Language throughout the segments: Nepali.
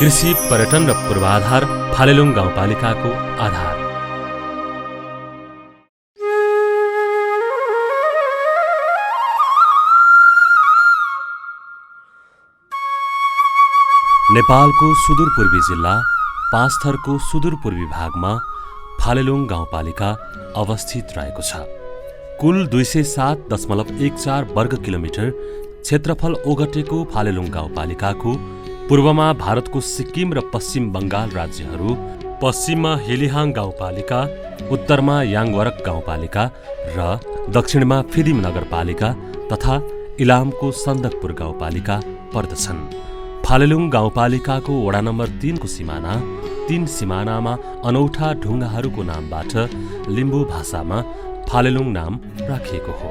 कृषि, पर्यटन र पूर्वाधार फालेलुङ गाउँपालिकाको आधार। नेपालको सुदूरपूर्वी जिल्ला पाँचथरको सुदूरपूर्वी भागमा फालेलुङ गाउँपालिका अवस्थित रहेको छ। कुल 207.14 वर्ग किलोमिटर क्षेत्रफल ओगटेको फालेलुङ गाउँपालिकाको पूर्वमा भारतको सिक्किम र पश्चिम बङ्गाल राज्यहरू, पश्चिममा हेलिहाङ गाउँपालिका, उत्तरमा याङवरक गाउँपालिका र दक्षिणमा फिदिम नगरपालिका तथा इलामको सन्दकपुर गाउँपालिका पर्दछन्। फालेलुङ गाउँपालिकाको वडा नम्बर 3 को सिमाना 3 सिमानामा अनौठा ढुङ्गाहरूको नामबाट लिम्बू भाषामा फालेलुङ नाम राखिएको हो।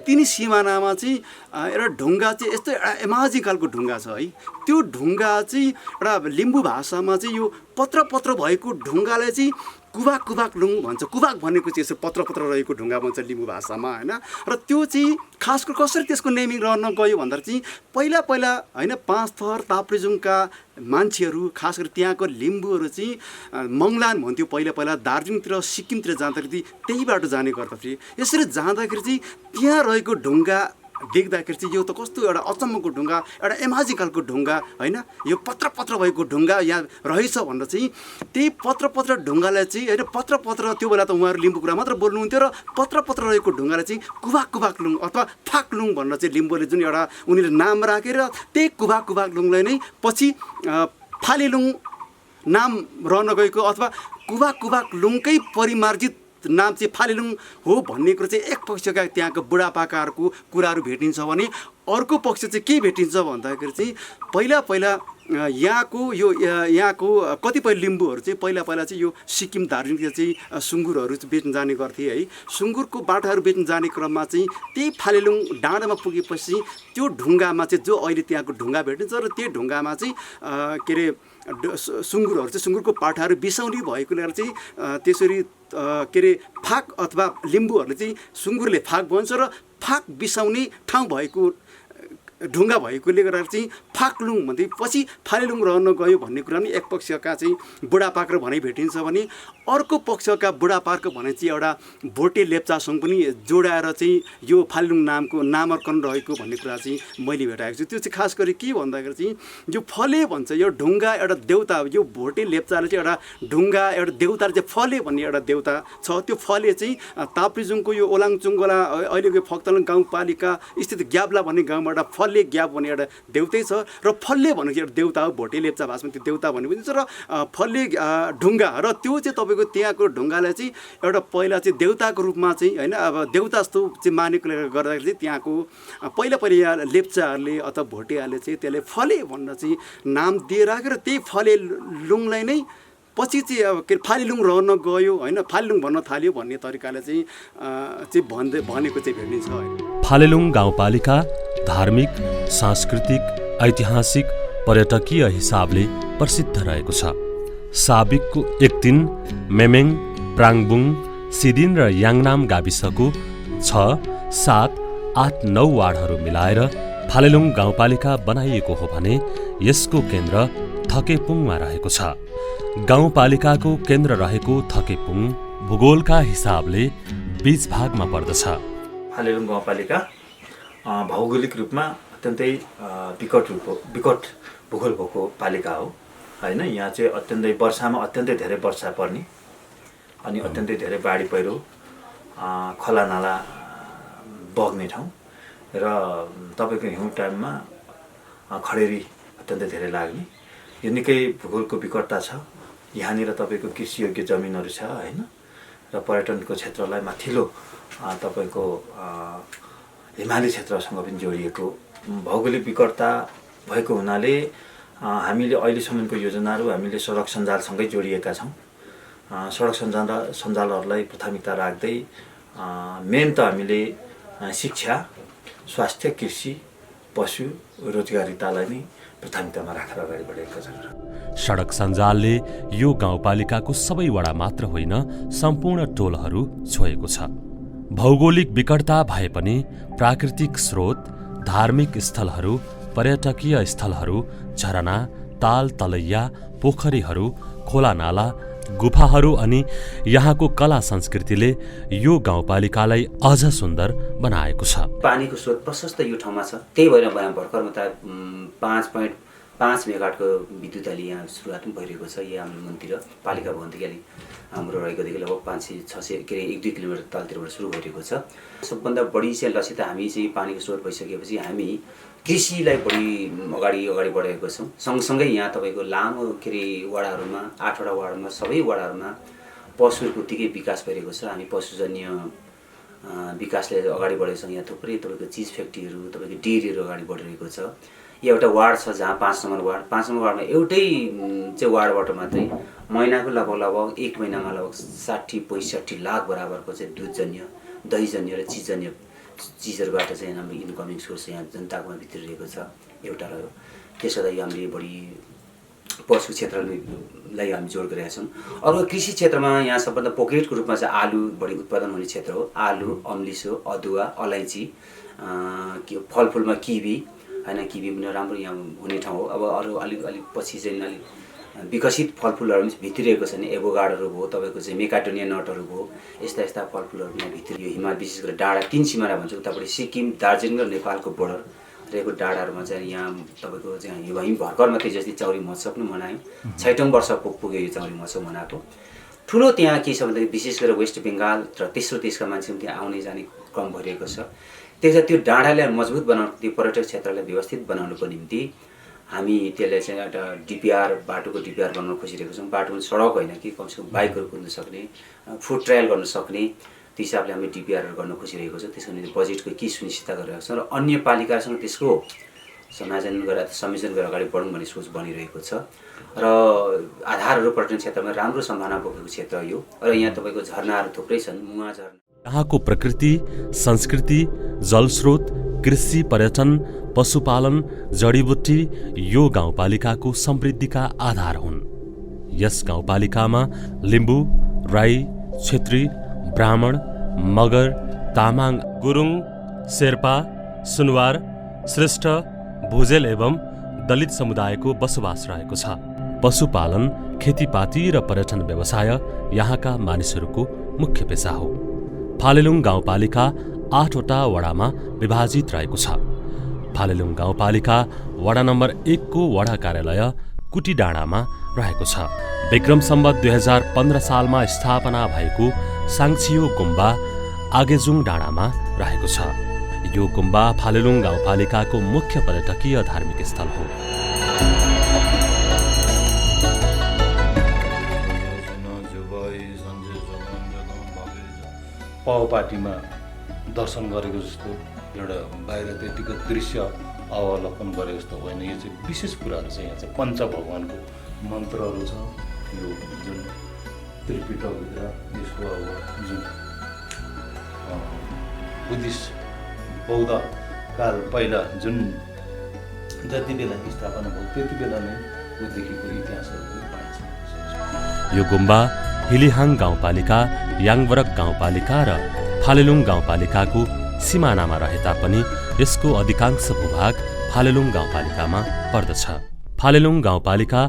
तिनी सिमानामा चाहिँ एउटा ढुङ्गा चाहिँ यस्तो एउटा एमाजी खालको ढुङ्गा छ है। त्यो ढुङ्गा चाहिँ एउटा लिम्बू भाषामा चाहिँ यो पत्र पत्र भएको ढुङ्गालाई चाहिँ कुबाक कुबाक लुङ भन्छ। कुबाक भनेको चाहिँ यसो पत्र पत्र रहेको ढुङ्गा भन्छ लिम्बू भाषामा होइन। र त्यो चाहिँ खास गरी कसरी त्यसको नेमिङ रहन गयो भन्दा चाहिँ पहिला होइन पाँचथर ताप्लेजुङका मान्छेहरू, खास गरी त्यहाँको लिम्बूहरू चाहिँ मङ्गलान भन्थ्यो पहिला दार्जिलिङतिर सिक्किमतिर जाँदाखेरि त्यही बाटो जाने गर्दथे। यसरी जाँदाखेरि चाहिँ त्यहाँ रहेको ढुङ्गा देख्दाखेरि चाहिँ यो त कस्तो एउटा अचम्मको ढुङ्गा, एउटा एमाजी खालको ढुङ्गा होइन, यो पत्र पत्र भएको ढुङ्गा यहाँ रहेछ भनेर चाहिँ त्यही पत्र पत्र ढुङ्गालाई चाहिँ होइन पत्र पत्र त्यो बेला त उहाँहरू लिम्बू कुरा मात्र बोल्नुहुन्थ्यो र पत्र पत्र रहेको ढुङ्गालाई चाहिँ कुबाक कुबाक लुङ अथवा फाक लुङ भनेर चाहिँ लिम्बूले जुन एउटा उनीहरूले नाम राखेर त्यही कुबाक कुबाक लुङलाई नै पछि फालेलुङ नाम रहन गएको अथवा कुबाक कुबाक लुङकै परिमार्जित नाम चाहिँ फालेलुङ हो भन्ने कुरो चाहिँ एक पक्षका त्यहाँको बुढापाकाहरूको कुराहरू भेटिन्छ भने अर्को पक्ष चाहिँ के भेटिन्छ भन्दाखेरि चाहिँ पहिला यहाँको कतिपय लिम्बूहरू चाहिँ पहिला चाहिँ यो सिक्किम दार्जिलिङतिर चाहिँ सुँगुरहरू बेच्न जाने गर्थे है। सुँगुरको बाटाहरू बेच्न जाने क्रममा चाहिँ त्यही फालेलुङ डाँडामा पुगेपछि त्यो ढुङ्गामा चाहिँ जो अहिले त्यहाँको ढुङ्गा भेटिन्छ र त्यो ढुङ्गामा चाहिँ के अरे सुँगुरहरू चाहिँ सुँगुरको पाठाहरू बिसाउने भएकोले गर्दा चाहिँ त्यसरी के अरे फाक अथवा लिम्बूहरूले चाहिँ सुँगुरले फाक भन्छ र फाक बिसाउने ठाउँ भएको ढुङ्गा भएकोले गर्दा चाहिँ फाक्लुङ भन्दै पछि फालेलुङ रहन गयो भन्ने कुरा नि एक पक्षका चाहिँ बुढापाका भनाइ भेटिन्छ भने अर्को पक्षका बुढापाका भनाइ चाहिँ एउटा भोटे लेप्चासँग पनि जोडाएर चाहिँ यो फालेलुङ नामको नामाकरण रहेको भन्ने कुरा चाहिँ मैले भेटाएको छु। त्यो चाहिँ खास गरी के भन्दाखेरि चाहिँ यो फले भन्छ, यो ढुङ्गा एउटा देउता, यो भोटे लेप्चाले चाहिँ एउटा ढुङ्गा एउटा देउताले चाहिँ फले भन्ने एउटा देउता छ। त्यो फले चाहिँ ताप्लेजुङको यो ओलाङचुङगोला अहिलेको फक्तलङ गाउँपालिका स्थित ग्याब्ला भन्ने गाउँबाट फल्ले ग्याप भन्ने एउटा देउतै छ र फल्ले भनेको एउटा देउता हो। भोटे लेप्चा भाषामा त्यो देउता भन्ने बुझिन्छ र फल्ले ढुङ्गा र त्यो चाहिँ तपाईँको त्यहाँको ढुङ्गालाई चाहिँ एउटा पहिला चाहिँ देउताको रूपमा चाहिँ होइन अब देउता जस्तो चाहिँ मानेकोले गर्दाखेरि चाहिँ त्यहाँको पहिला यहाँ लेप्चाहरूले अथवा भोटेहरूले चाहिँ त्यसले फले भनेर चाहिँ नाम दिएर राखेर त्यही फले लुङलाई नै पछि चाहिँ अब के फालेलुङ रहन गयो होइन, फालेलुङ भन्न थाल्यो भन्ने तरिकाले चाहिँ भनेको चाहिँ भेटिन्छ। फालेलुङ गाउँपालिका धार्मिक, सांस्कृतिक, ऐतिहासिक, पर्यटकीय हिसाबले प्रसिद्ध रहेको छ। साबिकको एकदिन मेमेङ, प्राङबुङ, सिदिन र याङनाम गाविसको 6, 7, 8, 9 वार्डहरू मिलाएर फालेलुङ गाउँपालिका बनाइएको हो भने यसको केन्द्र थकेपुङमा रहेको छ। गाउँपालिकाको केन्द्र रहेको थकेपुङ भूगोलका हिसाबले बीच भागमा पर्दछ। फालेलुङ गाउँपालिका भौगोलिक रूपमा अत्यन्तै विकट भूगोल भएको पालिका हो होइन। यहाँ चाहिँ अत्यन्तै वर्षामा अत्यन्तै धेरै वर्षा पर्ने अनि अत्यन्तै धेरै बाढी पहिरो, खोला नाला बग्ने ठाउँ र तपाईँको हिउँ टाइममा खडेरी अत्यन्तै धेरै लाग्ने, यो निकै भूगोलको विकटता छ। यहाँनिर तपाईँको कृषियोग्य जमिनहरू छ होइन र पर्यटनको क्षेत्रलाई माथिल्लो तपाईँको हिमाली क्षेत्रसँग पनि जोडिएको भौगोलिक विकटता भएको हुनाले हामीले अहिलेसम्मको योजनाहरू हामीले सडक सञ्जालसँगै जोडिएका छौँ। सडक सञ्जालहरूलाई प्राथमिकता राख्दै मेन त हामीले शिक्षा, स्वास्थ्य, कृषि, पशु, रोजगारितालाई नै प्राथमिकतामा राखेर अगाडि बढेका छन्। सडक सञ्जालले यो गाउँपालिकाको सबै वडा मात्र होइन सम्पूर्ण टोलहरू छोएको छ। भौगोलिक विकटता भए पनि प्राकृतिक स्रोत, धार्मिक स्थलहरू, पर्यटकीय स्थलहरू, झरना, ताल तलैया, पोखरीहरू, खोलानाला, गुफाहरू अनि यहाँको कला संस्कृतिले यो गाउँपालिकालाई अझ सुन्दर बनाएको छ। पानीको स्रोत प्रशस्त यो ठाउँमा छ, त्यही भएर भर्खरमा त 5.5 मेगावाटको विद्युत अहिले यहाँ सुरुवात पनि भइरहेको छ। यहाँ हाम्रो मन्दिर पालिका भवनदेखि अलिक हाम्रो रहेकोदेखि लगभग 500-600 के अरे 1-2 किलोमिटर तलतिरबाट सुरु भइरहेको छ। सबभन्दा बढी चाहिँ लक्षित हामी चाहिँ पानीको स्रोत भइसकेपछि हामी कृषिलाई बढी अगाडि बढेको छौँ। सँगसँगै यहाँ तपाईँको लामो के अरे वडाहरूमा 8वटा वार्डमा सबै वडाहरूमा पशुहरूको उत्तिकै विकास भइरहेको छ। हामी पशुजन्य विकासले अगाडि बढेको छौँ। यहाँ थुप्रै तपाईँको चिज फ्याक्ट्रीहरू, तपाईँको डेरीहरू अगाडि बढिरहेको छ। यहाँ एउटा वार्ड छ जहाँ 5 नम्बर वार्डमा एउटै चाहिँ वार्डबाट मात्रै महिनाको लगभग 1 महिनामा लगभग 60-65 लाख बराबरको चाहिँ दुधजन्य, दहीजन्य र चिजहरूबाट चाहिँ हाम्रो इन्कमिङ सोर्स यहाँ जनताकोमा भित्रिरहेको छ। एउटा रह्यो। त्यसो गर्दा हामीले बढी पशु क्षेत्रलाई हामी जोड गरेका छौँ। अर्को कृषि क्षेत्रमा यहाँ सबभन्दा पोकेटको रूपमा चाहिँ आलु बढी उत्पादन हुने क्षेत्र हो। आलु, अम्लिसो, अदुवा, अलैँची, फलफुलमा किवी हैन, किवी पनि राम्रो यहाँ हुने ठाउँ हो। अब अरू अलिक पछि चाहिँ अलिक विकसित फलफुलहरू पनि भित्रिरहेको छ नि, एभोगाडोहरू भयो, तपाईँको चाहिँ मेकाडोनिया नटहरू भयो, यस्ता फलफुलहरू यहाँ भित्रियो। हिमाल विशेष गरेर डाँडा 3 सिमाना भन्छ, उतापट्टि सिक्किम, दार्जिलिङ र नेपालको बोर्डर रहेको डाँडाहरूमा चाहिँ यहाँ तपाईँको चाहिँ हामी भर्खर मात्रै जस्तै चौरी महोत्सव पनि मनायौँ। 6औं वर्ष पुग्यो यो चौरी महोत्सव मनाएको। ठुलो त्यहाँ के छ भन्दाखेरि विशेष गरेर वेस्ट बेङ्गाल र तेस्रो देशका मान्छेहरू त्यहाँ आउने जाने क्रम भइरहेको छ। त्यसैले त्यो डाँडालाई मजबुत बनाउनु, त्यो पर्यटक क्षेत्रलाई व्यवस्थित बनाउनुको निम्ति हामी त्यसलाई चाहिँ एउटा डिपिआर, बाटोको डिपिआर बनाउन खोजिरहेको छौँ। बाटो पनि सडक होइन कि कमसेकम बाइकहरू कुद्न सक्ने, फुट ट्रायल गर्न सक्ने, त्यो हिसाबले हामी डिपिआरहरू गर्न खोजिरहेको छौँ। त्यसको निम्ति बजेटको के सुनिश्चित गरिरहेको छौँ र अन्य पालिकासँग त्यसको संयोजन गरेर अगाडि बढौँ भन्ने सोच बनिरहेको छ। र आधारहरू पर्यटन क्षेत्रमा राम्रो सम्भावना बोकेको क्षेत्र यो। र यहाँ तपाईँको झरनाहरू थुप्रै छन्। मुवा झरना, यहाँको प्रकृति, संस्कृति, जलस्रोत, कृषि, पर्यटन, पशुपालन, जडीबुट्टी यो गाउँपालिकाको समृद्धिका आधार हुन्। यस गाउँपालिकामा लिम्बू, राई, छेत्री, ब्राह्मण, मगर, तामाङ, गुरुङ, शेर्पा, सुनवार, श्रेष्ठ, भुजेल एवं दलित समुदायको बसोबास रहेको छ। पशुपालन, खेतीपाती र पर्यटन व्यवसाय यहाँका मानिसहरूको मुख्य पेसा हो। फालेलुङ गाउँपालिका 8वटा वडामा विभाजित रहेको छ। फालेलुङ गाउँपालिका वडा नम्बर 1 को वडा कार्यालय कुटीडाँडामा रहेको छ। विक्रम सम्वत 2015 सालमा स्थापना भएको साङ्छियो गुम्बा आगेजुङ डाँडामा रहेको छ। यो गुम्बा फालेलुङ गाउँपालिकाको मुख्य पर्यटकीय धार्मिक स्थल हो। पावपाटीमा दर्शन गरेको जस्तो एउटा बाहिर त्यतिको दृश्य अवलोकन गरे जस्तो होइन। यो चाहिँ विशेष कुराहरू चाहिँ यहाँ चाहिँ पञ्च भगवानको मन्त्रहरू छ। यो जुन त्रिपिटकभित्र यसको अब जुन बुद्धिस्ट बौद्ध काल पहिला जुन जति बेला स्थापना भयो त्यति बेला नै देखिएको इतिहासहरू पाइन्छ। यो गुम्बा हिलिहाङ गाउँपालिका, याङवरक गाउँपालिका र फालेलुङ गाउँपालिकाको सिमानामा रहे तापनि यसको अधिकांश भूभाग फालेलुङ गाउँपालिकामा पर्दछ। फालेलुङ गाउँपालिका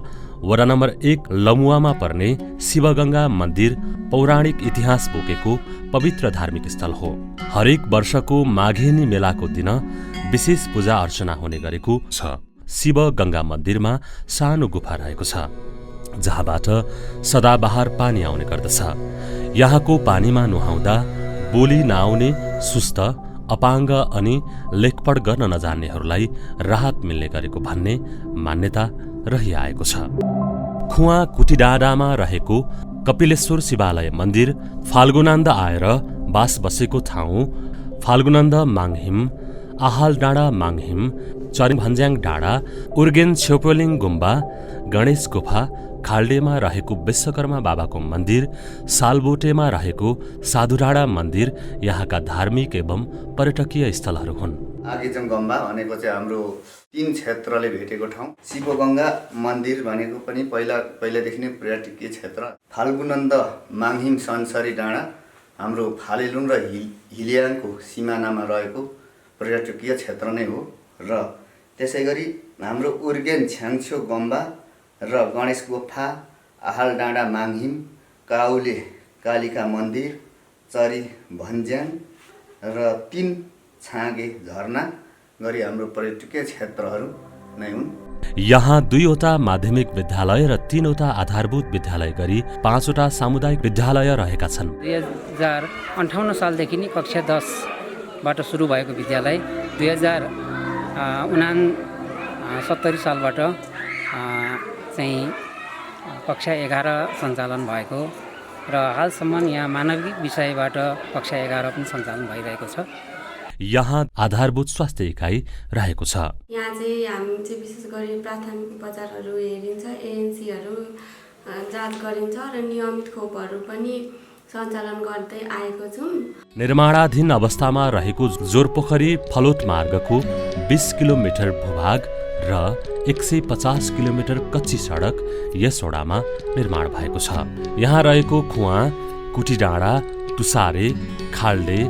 वडा नम्बर 1 लमुवामा पर्ने शिवगङ्गा मन्दिर पौराणिक इतिहास बोकेको पवित्र धार्मिक स्थल हो। हरेक वर्षको माघेनी मेलाको दिन विशेष पूजा अर्चना हुने गरेको छ। शिवगङ्गा मन्दिरमा सानो गुफा रहेको छ जहाँबाट सदाबहार पानी आउने गर्दछ। यहाँको पानीमा नुहाउँदा बोली नआउने, सुस्त, अपाङ्ग अनि लेखपढ गर्न नजान्नेहरूलाई राहत मिल्ने गरेको भन्ने मान्यता रहिआएको छ। खुवा कुटीडाँडामा रहेको कपिलेश्वर शिवालय मन्दिर फाल्गुनन्द आएर बास बसेको ठाउँ फाल्गुनन्द माङहिम, आहाल डाँडा माङहिम, चरिभन्ज्याङ डाँडा, उर्गेन छेउपोलिङ गुम्बा, गणेश गुफा, खाल्डेमा रहेको विश्वकर्मा बाबाको मन्दिर, सालबोटेमा रहेको साधुडाँडा मन्दिर यहाँका धार्मिक एवं पर्यटकीय स्थलहरू हुन्। आगेजुङ गुम्बा भनेको चाहिँ हाम्रो 3 क्षेत्रले भेटेको ठाउँ। शिवगङ्गा मन्दिर भनेको पनि पहिलादेखि नै पर्यटकीय क्षेत्र। फाल्गुनन्द माङहिम सन्सरी डाँडा हाम्रो फालेलुङ र हिलियाङको सिमानामा रहेको पर्यटकीय क्षेत्र नै हो। र त्यसै गरी हाम्रो उर्गेन छ्याङछो गुम्बा र गणेश गुफा, आहाल डाँडा माङहिम, काउले कालिका मन्दिर, चरी भन्ज्याङ र 3 छाँगे झरना गरी हाम्रो पर्यटकीय क्षेत्रहरू नै हुन्। यहाँ 2वटा माध्यमिक विद्यालय र 3वटा आधारभूत विद्यालय गरी 5वटा सामुदायिक विद्यालय रहेका छन्। 2058 सालदेखि नै कक्षा 10बाट सुरु भएको विद्यालय 2069 सालबाट चाहिँ कक्षा 11 सञ्चालन भएको र हालसम्म यहाँ मानविक विषयबाट कक्षा 11 पनि सञ्चालन भइरहेको छ। यहाँ आधारभूत स्वास्थ्य इकाइ रहेको छ। यहाँ चाहिँ हामी चाहिँ विशेष गरी प्राथमिक उपचारहरू हेरिन्छ, एएनसीहरू जाँच गरिन्छ र नियमित खोपहरू पनि सञ्चालन गर्दै आएको छौँ। निर्माणाधीन अवस्थामा रहेको जोरपोखरी फलोट मार्गको 20 किलोमिटर भूभाग र 150 किलोमिटर कच्ची सडक यस वडामा निर्माण भएको छ। यहाँ रहेको खुवा, कुटीडाँडा, तुसारे, खाल्डे,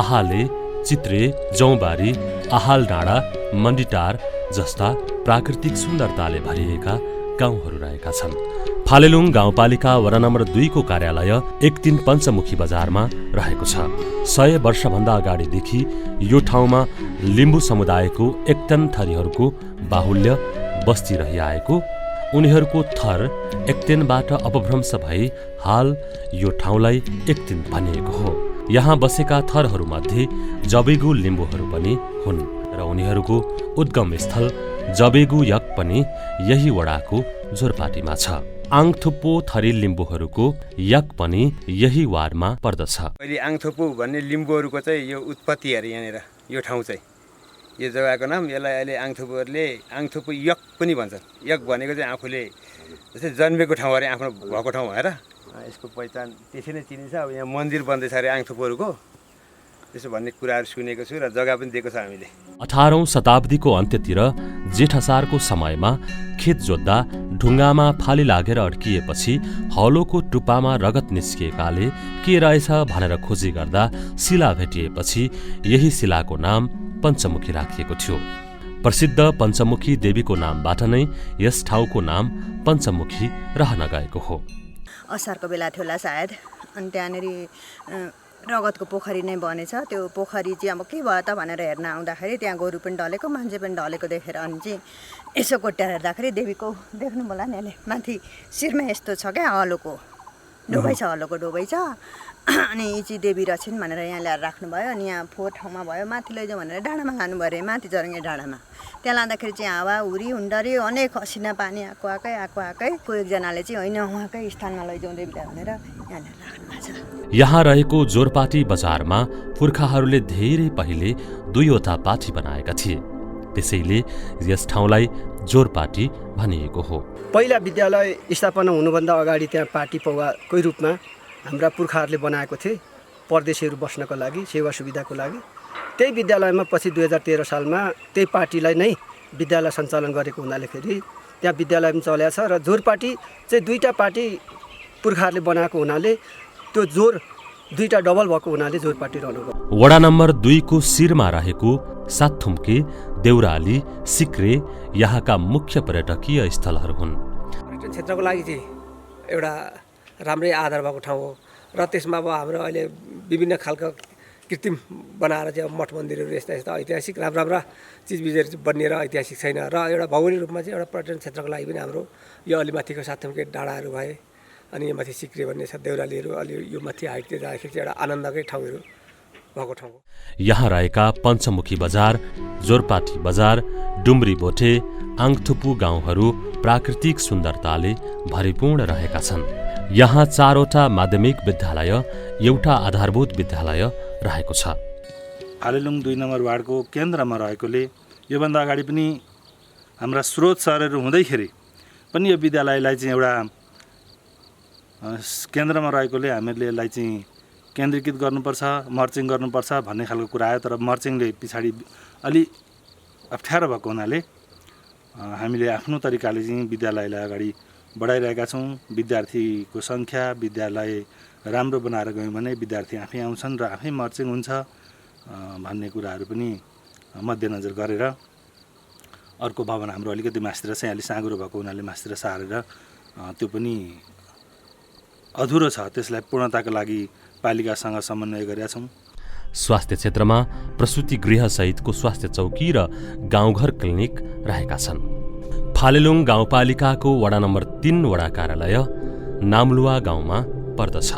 आहाले, चित्रे, जौबारी, आहाल डाँडा, मण्डिटार जस्ता प्राकृतिक सुन्दरताले भरिएका गाउँहरू रहेका छन्। फालेलुङ गाउँपालिका वडा नम्बर 2 को कार्यालय 13 पञ्चमुखी बजारमा रहेको छ। 100 वर्षभन्दा अगाडिदेखि यो ठाउँमा लिम्बू समुदायको एकटन थरीहरूको बाहुल्य बस्ती रहिआएको, उनीहरूको थर एकटेनबाट अपभ्रंश भई हाल यो ठाउँलाई एकटिन भनिएको हो। यहाँ बसेका थरहरूमध्ये जबेगु लिम्बूहरू पनि हुन् र उनीहरूको उद्गम स्थल जबेगु यक पनि यही वडाको जोरपाटीमा छ। आङथुप्पो थरी लिम्बूहरूको यक पनि यही वार्डमा पर्दछ। अहिले आङथुप्पो भन्ने लिम्बूहरूको चाहिँ यो उत्पत्ति अरे यहाँनिर यो ठाउँ चाहिँ यो जग्गाको नाम, यसलाई अहिले आङथुप्पोहरूले आङथुप्पो यक पनि भन्छन्। यक भनेको चाहिँ आफूले जस्तै जन्मेको ठाउँ अरे, आफ्नो भएको ठाउँ भएर यसको पहिचान त्यसै नै चिनिन्छ। अब यहाँ मन्दिर बन्दैछ अरे आङथुप्पोहरूको, त्यसो भन्ने कुराहरू सुनेको छु र जग्गा पनि दिएको छ हामीले। 18औं शताब्दीको अन्त्यतिर जेठ असारको समयमा खेत जोत्दा ढुङ्गामा फाली लागेर अड्किएपछि हलोको टुप्पामा रगत निस्किएकाले के रहेछ भनेर खोजी गर्दा शिला भेटिएपछि यही शिलाको नाम पञ्चमुखी राखिएको थियो। प्रसिद्ध पञ्चमुखी देवीको नामबाट नै यस ठाउँको नाम पञ्चमुखी रहन गएको हो। असारको बेला थियो होला सायद, अनि त्यहाँनिर रगतको पोखरी नै बनेछ। त्यो पोखरी चाहिँ अब के भयो त भनेर हेर्न आउँदाखेरि त्यहाँ गोरु पनि ढलेको, मान्छे पनि ढलेको देखेर अनि चाहिँ यसो कोट्याएर हेर्दाखेरि देवीको देख्नु होला नि, अहिले माथि शिरमा यस्तो छ क्या, हलोको डोबै छ, हलोको डोबै छ। अनि यी चाहिँ देवी रहेछन् भनेर यहाँ ल्याएर राख्नुभयो। अनि यहाँ फोहोर ठाउँमा भयो, माथि लैजाउँ भनेर डाँडामा लानुभयो अरे, माथि जरङ्गे डाँडामा। त्यहाँ लाँदाखेरि चाहिँ हावा हुरी हुन्डरी अनेक असिना पानी आएको कोही एकजनाले चाहिँ होइन उहाँकै स्थानमा लैजाउँ देवीलाई भनेर यहाँ ल्याएर राख्नुभएको छ। यहाँ रहेको जोरपाटी बजारमा पुर्खाहरूले धेरै पहिले 2वटा पाठी बनाएका थिए, त्यसैले यस ठाउँलाई जोरपाटी भनिएको हो। पहिला विद्यालय स्थापना हुनुभन्दा अगाडि त्यहाँ पाटी पौवाकै रूपमा हाम्रा पुर्खाहरूले बनाएको थिए, परदेशीहरू बस्नको लागि, सेवा सुविधाको लागि। त्यही विद्यालयमा पछि 2013 सालमा त्यही पार्टीलाई नै विद्यालय सञ्चालन गरेको हुनाले त्यहाँ विद्यालय पनि चलेको छ। र जोरपाटी चाहिँ 2टा पार्टी पुर्खाहरूले बनाएको हुनाले त्यो जोर 2टा डबल भएको हुनाले जोरपाटी रहनु गयो। वडा नम्बर 2 को शिरमा रहेको सातथुम्के, देउराली, सिक्रे यहाँका मुख्य पर्यटकीय स्थलहरू हुन्। पर्यटन क्षेत्रको लागि चाहिँ एउटा राम्रै आधार भएको ठाउँ हो र त्यसमा अब हाम्रो अहिले विभिन्न खालका कृत्रिम बनाएर चाहिँ मठ मन्दिरहरू यस्ता ऐतिहासिक राम्रा चिजबिजहरू बनिएर ऐतिहासिक छैन र एउटा भौगोलिक रूपमा चाहिँ एउटा पर्यटन क्षेत्रको लागि पनि हाम्रो यो अलि माथिको सातथुम्के डाँडाहरू भए, अनि यो माथि सिक्रे भन्ने छ, देउरालीहरू अलि यो माथि हाइटतिर जाँदाखेरि चाहिँ एउटा आनन्दकै ठाउँहरू भएको ठाउँ हो। यहाँ रहेका पञ्चमुखी बजार, जोरपाटी बजार, डुम्री बोटे, आङथुप्पु गाउँहरू प्राकृतिक सुन्दरताले भरिपूर्ण रहेका छन्। यहाँ 4वटा माध्यमिक विद्यालय, एउटा आधारभूत विद्यालय रहेको छ। फालेलुङ 2 नम्बर वार्डको केन्द्रमा रहेकोले योभन्दा अगाडि पनि हाम्रा स्रोत सहरहरू हुँदैखेरि पनि यो विद्यालयलाई चाहिँ एउटा केन्द्रमा रहेकोले हामीहरूले यसलाई चाहिँ केन्द्रीकृत गर्नुपर्छ, मर्चिङ गर्नुपर्छ भन्ने खालको कुरा आयो। तर मर्चिङले पछाडि अलि अप्ठ्यारो भएको हुनाले हामीले आफ्नो तरिकाले चाहिँ विद्यालयलाई अगाडि बढाइरहेका छौँ। विद्यार्थीको सङ्ख्या, विद्यालय राम्रो बनाएर गयौँ भने विद्यार्थी आफै आउँछन् र आफै मर्चिङ हुन्छ भन्ने कुराहरू पनि मध्यनजर गरेर अर्को भवन हाम्रो अलिकति मास्तिर चाहिँ अलि साँगुरो भएको हुनाले मास्तिर सारेर त्यो पनि अधुरो छ। त्यसलाई पूर्णताको लागि पालिकासँग समन्वय गरेका छौँ। स्वास्थ्य क्षेत्रमा प्रसुति गृहसहितको स्वास्थ्य चौकी र गाउँघर क्लिनिक रहेका छन्। फालेलुङ गाउँपालिकाको वडा नम्बर 3 वडा कार्यालय नाम्लुवा गाउँमा पर्दछ।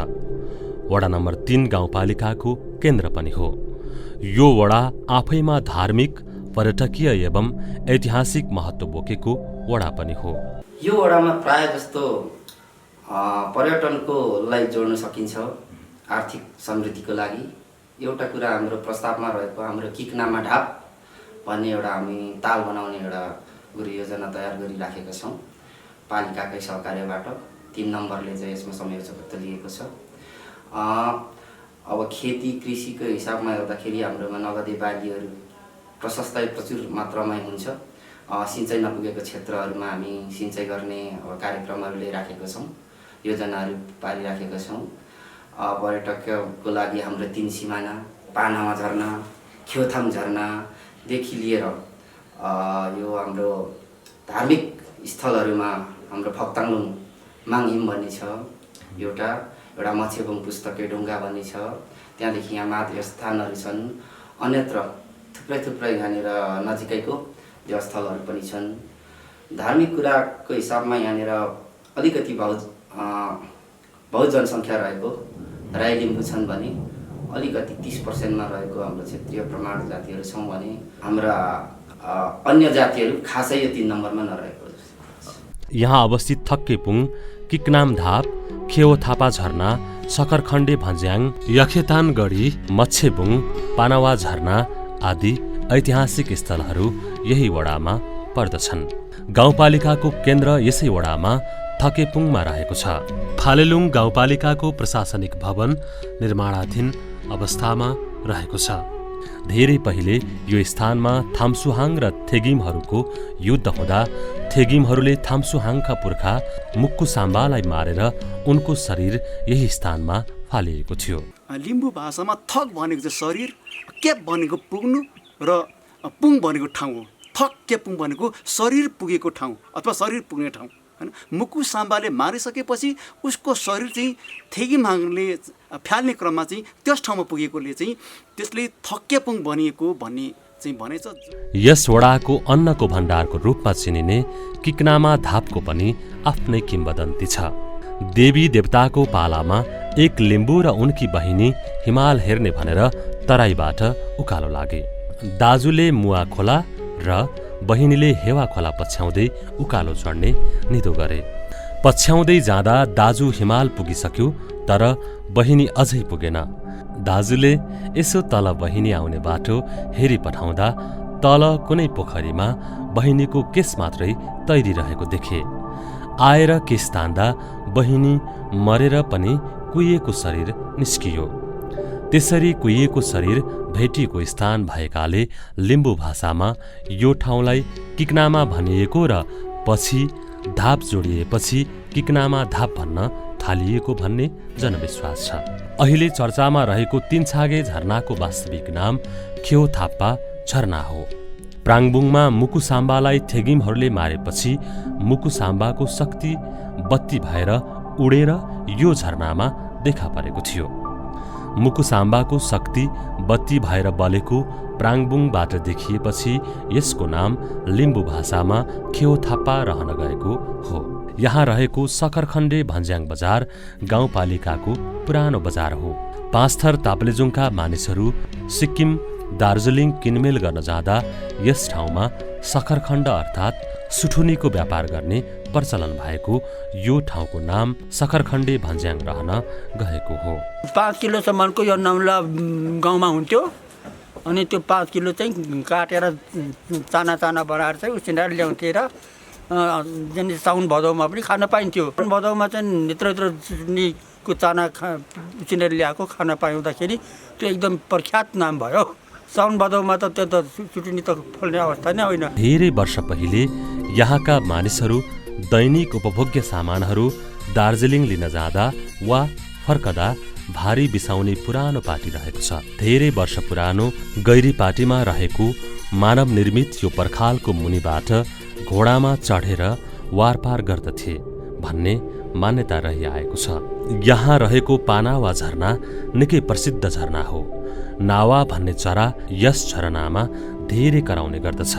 वडा नम्बर 3 गाउँपालिकाको केन्द्र पनि हो। यो वडा आफैमा धार्मिक, पर्यटकीय एवं ऐतिहासिक महत्त्व बोकेको वडा पनि हो। यो वडामा प्राय जस्तो पर्यटनको लाई जोड्न सकिन्छ आर्थिक समृद्धिको लागि। एउटा कुरा हाम्रो प्रस्तावमा रहेको हाम्रो किकनामा ढाप भन्ने एउटा हामी ताल बनाउने एउटा योजना तयार गरिराखेका छौँ पालिकाकै सहकार्यबाट। 3 नम्बरले चाहिँ यसमा संयोजकत्व लिएको छ। अब खेती कृषिको हिसाबमा हेर्दाखेरि हाम्रोमा नगदे बालीहरू प्रचुर मात्रामै हुन्छ। सिँचाइ नपुगेको क्षेत्रहरूमा हामी सिँचाइ गर्ने कार्यक्रमहरू लिइराखेका छौँ, योजनाहरू पारिराखेका छौँ। पर्यटकको लागि हाम्रो 3 सिमाना, पानामा झरना, खेउथाम झरनादेखि लिएर यो हाम्रो धार्मिक स्थलहरूमा हाम्रो फक्ताङलुङ माङहिम भन्ने छ, एउटा मछेबुङ पुस्तके ढुङ्गा भन्ने छ। त्यहाँदेखि यहाँ माथि स्थानहरू छन्, अन्यत्र थुप्रै यहाँनिर नजिकैको देवस्थलहरू पनि छन्। धार्मिक कुराको हिसाबमा यहाँनिर अलिकति बहुत जनसङ्ख्या रहेको राई लिम्बू छन् भने अलिकति 30% रहेको हाम्रो क्षेत्रीय प्रमाण जातिहरू छौँ भने हाम्रा अन्य जातिहरू खासै यो 3 नम्बरमा नरहेको। यहाँ अवस्थित थक्केपुङ, किकनाम धाप, खेओथापा झरना, सकरखण्डे भन्ज्याङ, यखेतानगढी, मच्छेबुङ, पानावा झरना आदि ऐतिहासिक स्थलहरू यही वडामा पर्दछन्। गाउँपालिकाको केन्द्र यसै वडामा थकेपुङमा रहेको छ। फालेलुङ गाउँपालिकाको प्रशासनिक भवन निर्माणाधीन अवस्थामा रहेको छ। धेरै पहिले यो स्थानमा थाम्सुहाङ र थेगिमहरूको युद्ध हुँदा थेगिमहरूले थाम्सुहाङका पुर्खा मुक्कु साम्बालाई मारेर उनको शरीर यही स्थानमा फालिएको थियो। लिम्बू भाषामा थक भनेको चाहिँ शरीर, केप भनेको पुग्नु र पुङ भनेको ठाउँ हो। थक केपुङ भनेको शरीर पुगेको ठाउँ अथवा शरीर पुग्ने ठाउँ हैन। मुक्कु साम्बाले मारिसकेपछि उसको शरीर चाहिँ थेगिमहाङले फ्याल्ने क्रममा चाहिँ त्यस ठाउँमा पुगेकोले चाहिँ त्यसले थक्केपुङ बनिएको भन्ने चाहिँ भनेछ। यस वडाको अन्नको भण्डारको रूपमा चिनिने किकनामा धापको पनि आफ्नै किम्बदन्ती छ। देवी देवताको पालामा एक लिम्बू र उनकी बहिनी हिमाल हेर्ने भनेर तराईबाट उकालो लागे। दाजुले मुवा खोला र बहिनीले हेवा खोला पछ्याउँदै उकालो चढ्ने निधो गरे। पछ्याउँदै जाँदा दाजु हिमाल पुगिसक्यो, तर बहिनी अझै पुगेन। दाजुले यसो तल बहिनी आउने बाटो हेरी पठाउँदा तल कुनै पोखरीमा बहिनीको केस मात्रै तैरिरहेको देखे। आएर केस तान्दा बहिनी मरेर पनि कुहिएको शरीर निस्कियो। त्यसरी कुहिएको शरीर भेटिएको स्थान भएकाले लिम्बू भाषामा यो ठाउँलाई किकनामा भनिएको र पछि धाप जोडिएपछि किकनामा धाप भन्न थालिएको भन्ने जनविश्वास छ। अहिले चर्चामा रहेको 3 छागे झरनाको वास्तविक नाम खेओथापा झरना हो। प्राङबुङमा मुकुसाम्बालाई थेगिमहरूले मारेपछि मुकुसाम्बाको शक्ति बत्ती भएर उडेर यो झरनामा देखा परेको थियो। मुकुसाम्बाको शक्ति बत्ती भएर बलेको प्राङबुङबाट देखिएपछि यसको नाम लिम्बू भाषामा खेओथापा रहन गएको हो। यहाँ रहेको सकरखण्डे भन्ज्याङ बजार गाउँपालिकाको पुरानो बजार हो। पाँचथर ताप्लेजुङका मानिसहरू सिक्किम दार्जिलिङ किनमेल गर्न जाँदा यस ठाउँमा सकरखण्ड अर्थात् सुठुनीको व्यापार गर्ने प्रचलन भएको यो ठाउँको नाम सकरखण्डे भन्ज्याङ रहन गएको हो। 5 किलोसम्मको यो नम्ला गाउँमा हुन्थ्यो, अनि त्यो 5 किलो चाहिँ काटेर चाना बनाएर चाहिँ उसिनेर ल्याउँथे र साउन भदौमा पनि खान पाइन्थ्यो। भदौमा चाहिँ यत्रो चाना उसिनेर ल्याएको खान पाउँदाखेरि त्यो एकदम प्रख्यात नाम भयो। साउन भदौमा त त्यो त सुटुनी त फल्ने अवस्था नै होइन। धेरै वर्ष पहिले यहाँका मानिसहरू दैनिक उपभोग्य सामानहरू दार्जिलिङ लिन जाँदा वा फर्कदा भारी बिसाउने पुरानो पाटी रहेको छ। धेरै वर्ष पुरानो गैरी पाटीमा रहेको मानव निर्मित यो पर्खालको मुनिबाट घोडामा चढेर वारपार गर्दथे भन्ने मान्यता रहिआएको छ। यहाँ रहेको पानावा झरना निकै प्रसिद्ध झरना हो। नावा भन्ने चरा यस झरनामा धेरै कराउने गर्दछ।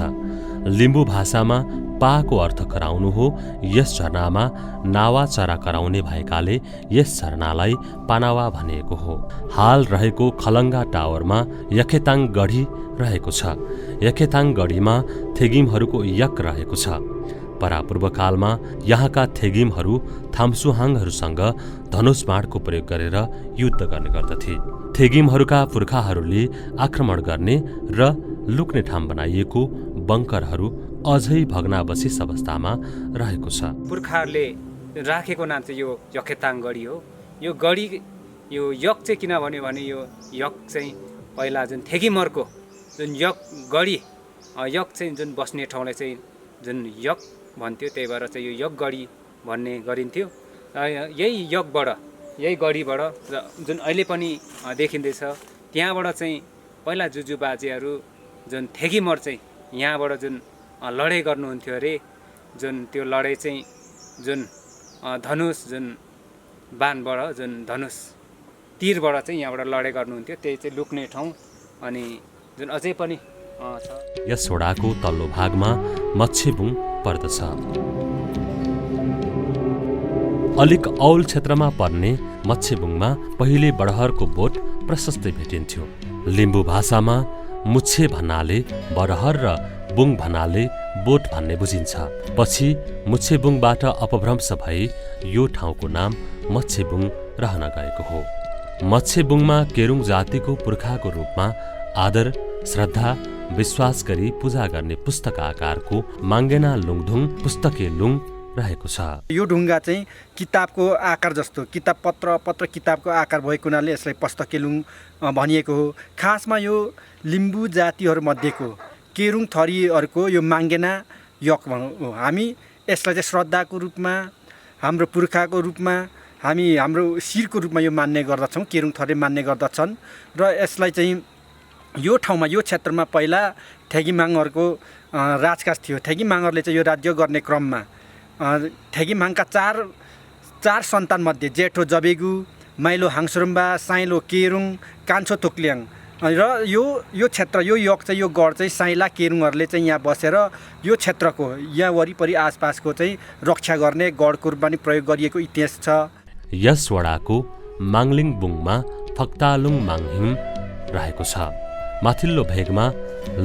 लिम्बू भाषामा पाको अर्थ कराउनु हो। यस झरनामा नावा चरा कराउने भएकाले यस झरनालाई पानावा भनिएको हो। हाल रहेको खलङ्गा टावरमा यखेताङ गढी रहेको छ। यखेताङ गढीमा थेगिमहरूको यक रहेको छ। परापूर्वकालमा यहाँका थेगिमहरू थाम्सुहाङहरूसँग धनुष बाणको प्रयोग गरेर युद्ध गर्ने गर्दथे। थेगिमहरूका पुर्खाहरूले आक्रमण गर्ने र लुक्ने ठाउँ बनाइएको बङ्करहरू अझै भग्नावशेष अवस्थामा रहेको छ। पुर्खाहरूले राखेको नाम चाहिँ यो यखेताङ गढी हो। यो गढी यो यक चाहिँ किन भन्यो भने यो यक चाहिँ पहिला जुन थेगिमहरूको जुन यक गढी यक चाहिँ जुन बस्ने ठाउँलाई चाहिँ जुन यक भन्थ्यो, त्यही भएर चाहिँ यो यक गढी भन्ने गरिन्थ्यो। यही गढीबाट जुन अहिले पनि देखिँदैछ, त्यहाँबाट चाहिँ पहिला जुजु बाजेहरू जुन थेगिमर चाहिँ यहाँबाट जुन लडाइँ गर्नुहुन्थ्यो अरे, जुन त्यो लडाइँ चाहिँ जुन धनुष जुन बाणबाट जुन धनुष तीरबाट चाहिँ यहाँबाट लडाइँ गर्नुहुन्थ्यो, त्यही चाहिँ लुक्ने ठाउँ अनि जुन अझै पनि छ। यस वडाको तल्लो भागमा मच्छेबुङ पर्दछ। अलिक औल क्षेत्रमा पर्ने मच्छेबुङमा पहिले बडहरको बोट प्रशस्तै भेटिन्थ्यो। लिम्बू भाषामा मुच्छे भन्नाले बडहर र बुङ भन्नाले बोट भन्ने बुझिन्छ। पछि मुच्छेबुङबाट अपभ्रंश भई यो ठाउँको नाम मच्छेबुङ रहन गएको हो। मच्छेबुङमा केरुङ जातिको पुर्खाको रूपमा आदर, श्रद्धा, विश्वास गरी पूजा गर्ने पुस्तक आकारको माङ्गेना लुङधुङ पुस्तके लुङ रहेको छ। यो ढुङ्गा चाहिँ किताबको आकार जस्तो, किताब पत्र किताबको आकार भएको हुनाले यसलाई पुस्तके लुङ भनिएको हो। खासमा यो लिम्बू जातिहरूमध्येको केरुङ थरीहरूको यो माङ्गेना यक हो। हामी यसलाई चाहिँ श्रद्धाको रूपमा, हाम्रो पुर्खाको रूपमा, हामी हाम्रो शिरको रूपमा यो मान्ने गर्दछौँ। केरुङ थरी मान्ने गर्दछन् र यसलाई चाहिँ यो ठाउँमा, यो क्षेत्रमा पहिला थेगिमाङहरूको राजकाज थियो। थेगिमाङहरूले चाहिँ यो राज्य गर्ने क्रममा थेगिमाङका चार सन्तानमध्ये जेठो जबेगु, माइलो हाङसुरुम्बा, साइलो केरुङ, कान्छो थोक्लियाङ र यो क्षेत्र, यो यक चाहिँ, यो गढ चाहिँ साइला केरुङहरूले चाहिँ यहाँ बसेर यो क्षेत्रको यहाँ वरिपरि आसपासको चाहिँ रक्षा गर्ने गढको रूपमा पनि प्रयोग गरिएको इतिहास छ। यस वडाको माङलिङबुङमा फक्तालुङ माङहिम रहेको छ। माथिल्लो भेगमा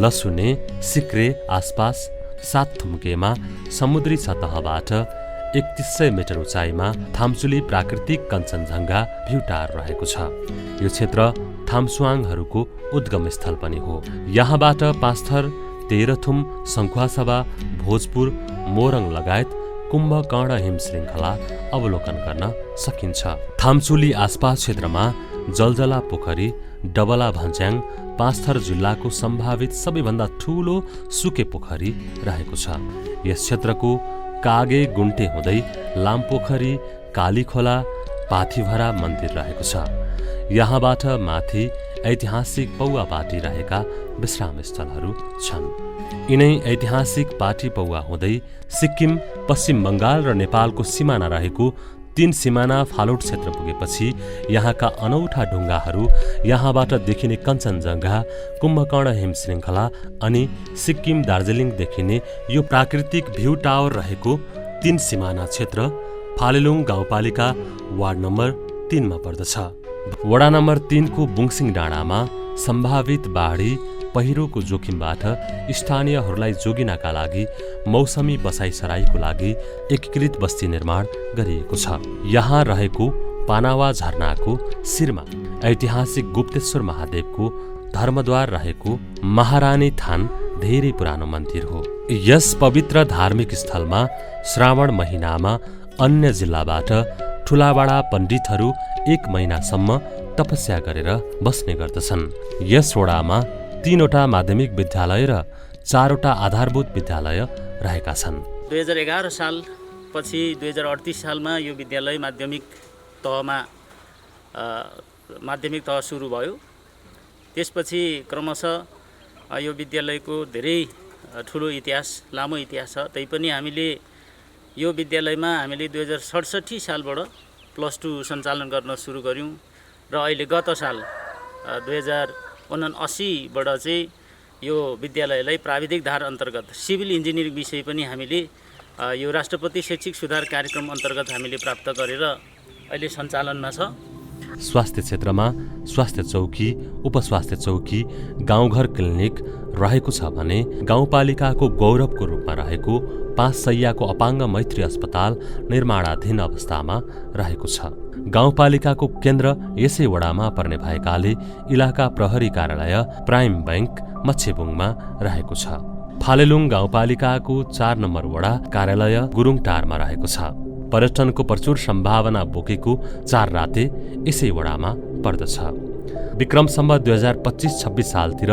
लसुने, सिक्रे आसपास 7 थुम्केमा समुद्री सतहबाट 3100 मिटर उचाइमा थाम्चुली प्राकृतिक कञ्चनजङ्घा भ्यू टावर रहेको छ। यो क्षेत्र थाम्सुआङहरूको उद्गम स्थल पनि हो। यहाँबाट पाँचथर, तेह्रथुम, सङ्खुवासभा, भोजपुर, मोरङ लगायत कुम्भकर्ण हिम श्रृङ्खला अवलोकन गर्न सकिन्छ। थाम्चुली आसपास क्षेत्रमा जलजला पोखरी, डबला भन्ज्याङ, पाँचथर जिल्लाको सम्भावित सबैभन्दा ठूलो सुके पोखरी रहेको छ। यस क्षेत्रको कागे गुन्टे हुँदै लामपोखरी, कालीखोला, पाथीभरा मन्दिर रहेको छ। यहाँबाट माथि ऐतिहासिक पौवा पाटी रहेका विश्राम स्थलहरू छन्। यिनै ऐतिहासिक पाटी पौवा हुँदै सिक्किम, पश्चिम बङ्गाल र नेपालको सिमाना रहेको 3 सिमाना फालुट क्षेत्र पुगेपछि यहाँका अनौठा ढुङ्गाहरू, यहाँबाट देखिने कञ्चनजङ्घा, कुम्भकर्ण हिम श्रृङ्खला अनि सिक्किम दार्जिलिङ देखिने यो प्राकृतिक भ्यू टावर रहेको 3 सिमाना क्षेत्र फालेलुङ गाउँपालिका वार्ड नम्बर 3 मा पर्दछ। वडा नम्बर 3 को बुङसिङ डाँडामा सम्भावित बाढी पहिरोको जोखिमबाट स्थानीयहरूलाई जोगिनका लागि मौसमी बसाइसराईको लागि एकीकृत बस्ती निर्माण गरिएको छ। यहाँ रहेको पानावा झरनाको शिरमा ऐतिहासिक गुप्तेश्वर महादेवको धर्मद्वार रहेको महारानी थान धेरै पुरानो मन्दिर हो। यस पवित्र धार्मिक स्थलमा श्रावण महिनामा अन्य जिल्लाबाट ठुलाबडा पण्डितहरू 1 महिनासम्म तपस्या गरेर बस्ने गर्दछन्। यस वडामा 3 वटा माध्यमिक विद्यालय र 4 वटा आधारभूत विद्यालय रहेका छन्। 2011 साल पछि 2038 सालमा यो विद्यालय माध्यमिक तह सुरु भयो। त्यसपछि क्रमशः यो विद्यालयको धेरै ठुलो इतिहास, लामो इतिहास छ। तैपनि हामीले यो विद्यालयमा हामीले 2067 सालबाट +2 सञ्चालन गर्न सुरु गऱ्यौँ र अहिले गत साल 2079बाट चाहिँ यो विद्यालयलाई प्राविधिक धार अन्तर्गत सिभिल इन्जिनियरिङ विषय पनि हामीले यो राष्ट्रपति शैक्षिक सुधार कार्यक्रम अन्तर्गत हामीले प्राप्त गरेर अहिले सञ्चालनमा छ। स्वास्थ्य क्षेत्रमा स्वास्थ्य चौकी, उपस्वास्थ्य चौकी, गाउँघर क्लिनिक रहेको छ भने गाउँपालिकाको गौरवको रूपमा रहेको 5 शैय्याको अपाङ्ग मैत्री अस्पताल निर्माणाधीन अवस्थामा रहेको छ। गाउँपालिकाको केन्द्र यसै वडामा पर्ने भएकाले इलाका प्रहरी कार्यालय प्राइम बैंक मच्छेबुङमा रहेको छ। फालेलुङ गाउँपालिकाको 4 नम्बर वडा कार्यालय गुरुङटारमा रहेको छ। पर्यटनको प्रचुर सम्भावना बोकेको 4 राते यसै वडामा पर्दछ। विक्रम सम्वत 2025-26 सालतिर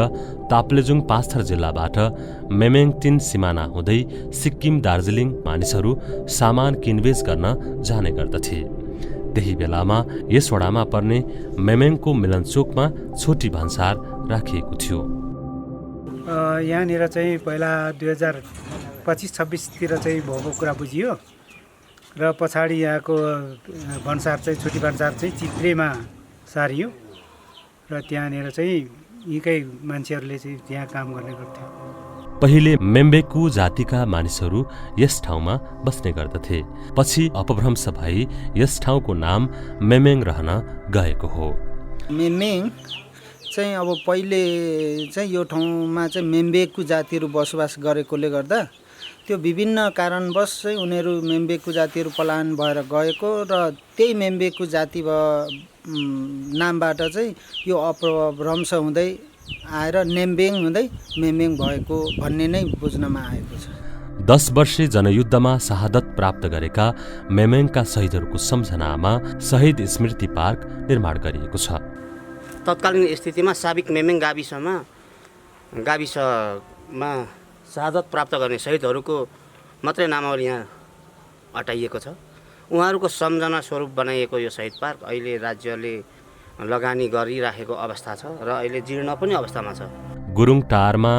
ताप्लेजुङ पाँचथर जिल्लाबाट मेमेङ 3 सिमाना हुँदै सिक्किम दार्जिलिङ मानिसहरू सामान किनबेच गर्न जाने गर्दथे। त्यही बेलामा यस वडामा पर्ने मेमेङको मिलनचोकमा छोटी भन्सार राखिएको थियो। यहाँनिर चाहिँ पहिला 2025-26तिर चाहिँ भएको कुरा बुझियो र पछाडि यहाँको भन्सार चाहिँ छोटी भन्सार चाहिँ चित्रेमा सारियो र त्यहाँनिर चाहिँ यहीँकै मान्छेहरूले चाहिँ त्यहाँ काम गर्ने गर्थ्यो। पहिले मेम्बेकु जातिका मानिसहरू यस ठाउँमा बस्ने गर्दथे। पछि अपभ्रंश भई यस ठाउँको नाम मेमेङ रहन गएको हो। मेमेङ चाहिँ अब पहिले चाहिँ यो ठाउँमा चाहिँ मेम्बेकु जातिहरू बसोबास गरेकोले गर्दा त्यो विभिन्न कारणवश चाहिँ उनीहरू मेम्बेकु जातिहरू पलायन भएर गएको र त्यही मेम्बेकु जाति नामबाट चाहिँ यो अपभ्रंश हुँदै आएर नेम्बेङ हुँदै मेमेङ भएको भन्ने नै बुझ्नमा आएको छ। 10 वर्षे जनयुद्धमा शहादत प्राप्त गरेका मेमेङका शहीदहरूको सम्झनामा शहीद स्मृति पार्क निर्माण गरिएको छ। तत्कालीन स्थितिमा साबिक मेमेङ गाविसमा शहादत प्राप्त गर्ने शहीदहरूको मात्रै नामावली यहाँ अटाइएको छ। उहाँहरूको सम्झना स्वरूप बनाइएको यो शहीद पार्क अहिले राज्यले लगानी गरिराखेको अवस्था छ र अहिले जीर्ण पनि अवस्थामा छ। गुरुङटारमा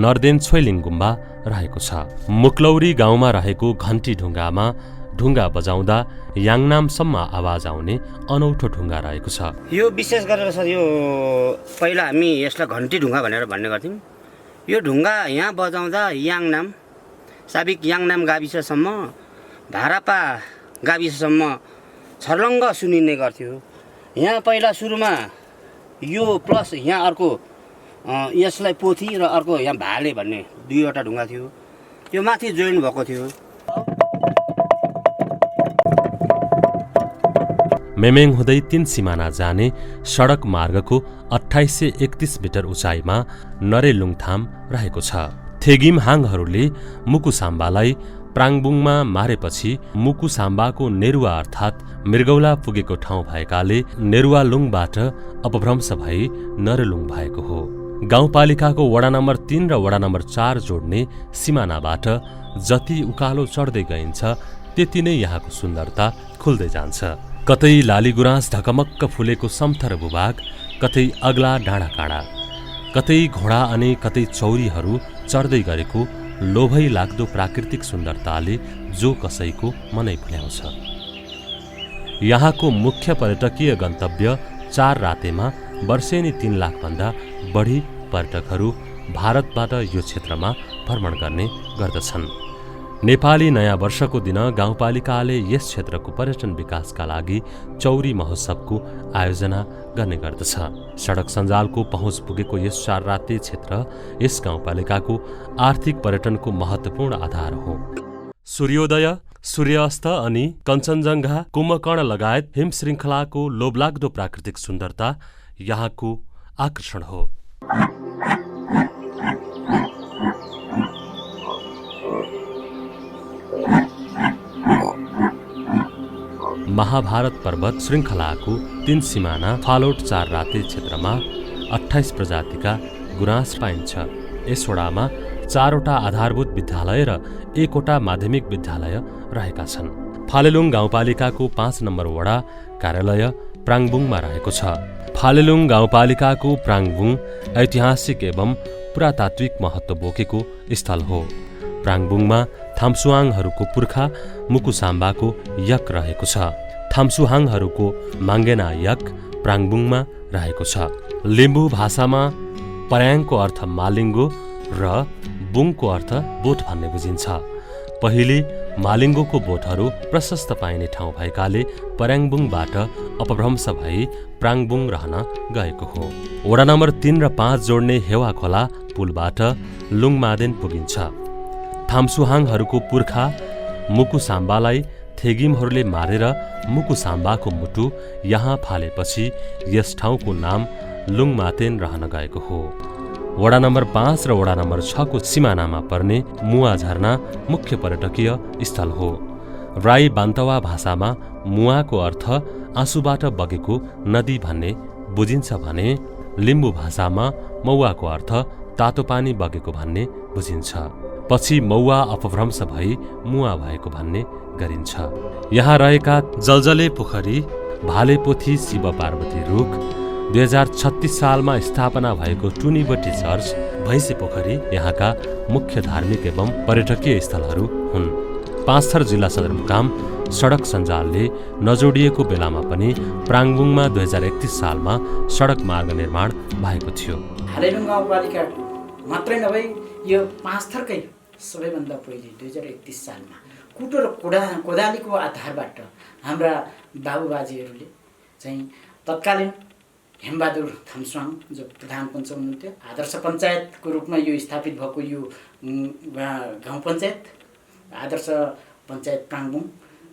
नर्देन छोइलिङ गुम्बा रहेको छ। मुक्लौरी गाउँमा रहेको घन्टी ढुङ्गामा ढुङ्गा बजाउँदा याङनामसम्म आवाज आउने अनौठो ढुङ्गा रहेको छ। यो विशेष गरेर सर यो पहिला हामी यसलाई घन्टी ढुङ्गा भनेर भन्ने गर्थ्यौँ। यो ढुङ्गा यहाँ बजाउँदा याङनाम साबिक याङनाम गाविससम्म धारापा गाविससम्म छर्लङ्ग सुनिने गर्थ्यो। यहाँ पहिला सुरुमा यो प्लस यहाँ अर्को यसलाई पोथी र अर्को यहाँ भाले भन्ने 2वटा ढुङ्गा थियो। यो माथि जोइन भएको थियो। मेमेङ हुँदै 3 सिमाना जाने सडक मार्गको 2831 मिटर उचाइमा नरेलुङथाम रहेको छ। थेगिमहाङहरूले मुकुसाम्बालाई प्राङबुङमा मारेपछि मुकुसाम्बाको नेरुवा अर्थात् मृगौला पुगेको ठाउँ भएकाले नेरुवालुङबाट अपभ्रंश भई नरेलुङ भएको हो। गाउँपालिकाको वडा नम्बर 3 र वडा नम्बर 4 जोड्ने सिमानाबाट जति उकालो चढ्दै गइन्छ त्यति नै यहाँको सुन्दरता खुल्दै जान्छ। कतै लालीगुराँस ढकमक्क फुलेको समथर भूभाग, कतै अग्ला डाँडाकाँडा, कतै घोडा अनि कतै चौरीहरू चढ्दै गरेको लोभै लाग्दो प्राकृतिक सुन्दरताले जो कसैको मनै भुल्याउँछ। यहाँको मुख्य पर्यटकीय गन्तव्य 4 रातेमा वर्षेनी 3 लाखभन्दा बढी पर्यटकहरू भारतबाट यो क्षेत्रमा भ्रमण गर्ने गर्दछन्। नेपाली नयाँ वर्षको दिन गाउँपालिकाले यस क्षेत्रको पर्यटन विकासका लागि चौरी महोत्सवको आयोजना गर्ने गर्दछ। सडक सञ्जालको पहुँच पुगेको यस 4 राते क्षेत्र यस गाउँपालिकाको आर्थिक पर्यटनको महत्त्वपूर्ण आधार हो। सूर्योदय, सूर्यास्त अनि कञ्चनजङ्घा, कुम्भकर्ण लगायत हिम श्रृङ्खलाको लोभलाग्दो प्राकृतिक सुन्दरता यहाँको आकर्षण हो। महाभारत पर्वत श्रृङ्खलाको 3 सिमाना फालोट 4 राते क्षेत्रमा 28 प्रजातिका गुराँस पाइन्छ। यस वडामा 4वटा आधारभूत विद्यालय र 1वटा माध्यमिक विद्यालय रहेका छन्। फालेलुङ गाउँपालिकाको 5 नम्बर वडा कार्यालय प्राङबुङमा रहेको छ। फालेलुङ गाउँपालिकाको प्राङबुङ ऐतिहासिक एवं पुरातात्विक महत्त्व बोकेको स्थल हो। प्राङबुङमा थाम्सुहाङहरूको पुर्खा मुकुसाम्बाको यक रहेको छ। थाम्सुहाङहरूको माङ्गेना यक प्राङबुङमा रहेको छ। लिम्बू भाषामा पर्याङको अर्थ मालिङ्गो र बुङको अर्थ बोट भन्ने बुझिन्छ। पहिले मालिङ्गोको बोटहरू प्रशस्त पाइने ठाउँ भएकाले पर्याङबुङबाट अपभ्रंश भई प्राङबुङ रहन गएको हो। वडा नम्बर 3 र 5 जोड्ने हेवा खोला पुलबाट लुङमादेन पुगिन्छ। थाम्सुहाङहरूको पुर्खा मुकुसाम्बालाई थेगिमहरूले मारेर मुकुसाम्बाको मुटु यहाँ फालेपछि यस ठाउँको नाम लुङमातेन रहन गएको हो। वडा नम्बर 5 र वडा नम्बर 6 को सिमानामा पर्ने मुवा झरना मुख्य पर्यटकीय स्थल हो। राई बान्तवा भाषामा मुवाको अर्थ आँसुबाट बगेको नदी भन्ने बुझिन्छ भने लिम्बू भाषामा मौवाको अर्थ तातो पानी बगेको भन्ने बुझिन्छ। पछि मौवा अपभ्रंश भई मुवा भएको भन्ने गरिन्छ। यहाँ रहेका जलजले पोखरी, भालेपोथी शिव पार्वती रुख, 2036 सालमा स्थापना भएको टुनीबटी चर्च, भैँसे पोखरी यहाँका मुख्य धार्मिक एवं पर्यटकीय स्थलहरू हुन्। पाँचथर जिल्ला सदरमुकाम सडक सञ्जालले नजोडिएको बेलामा पनि प्राङबुङमा 2031 सालमा सडक मार्ग निर्माण भएको थियो। फालेलुङ गाउँपालिका मात्रै नभई यो पाँचथरकै सबैभन्दा पहिले 2031 सालमा कुटो र कोदालीको आधारबाट हाम्रा बाबुबाजेहरूले चाहिँ तत्कालीन हेमबहादुर थाम्सुहाङ जो प्रधान पञ्च हुनुहुन्थ्यो, आदर्श पञ्चायतको रूपमा यो स्थापित भएको यो गाउँ पञ्चायत आदर्श पञ्चायत प्राङबुङ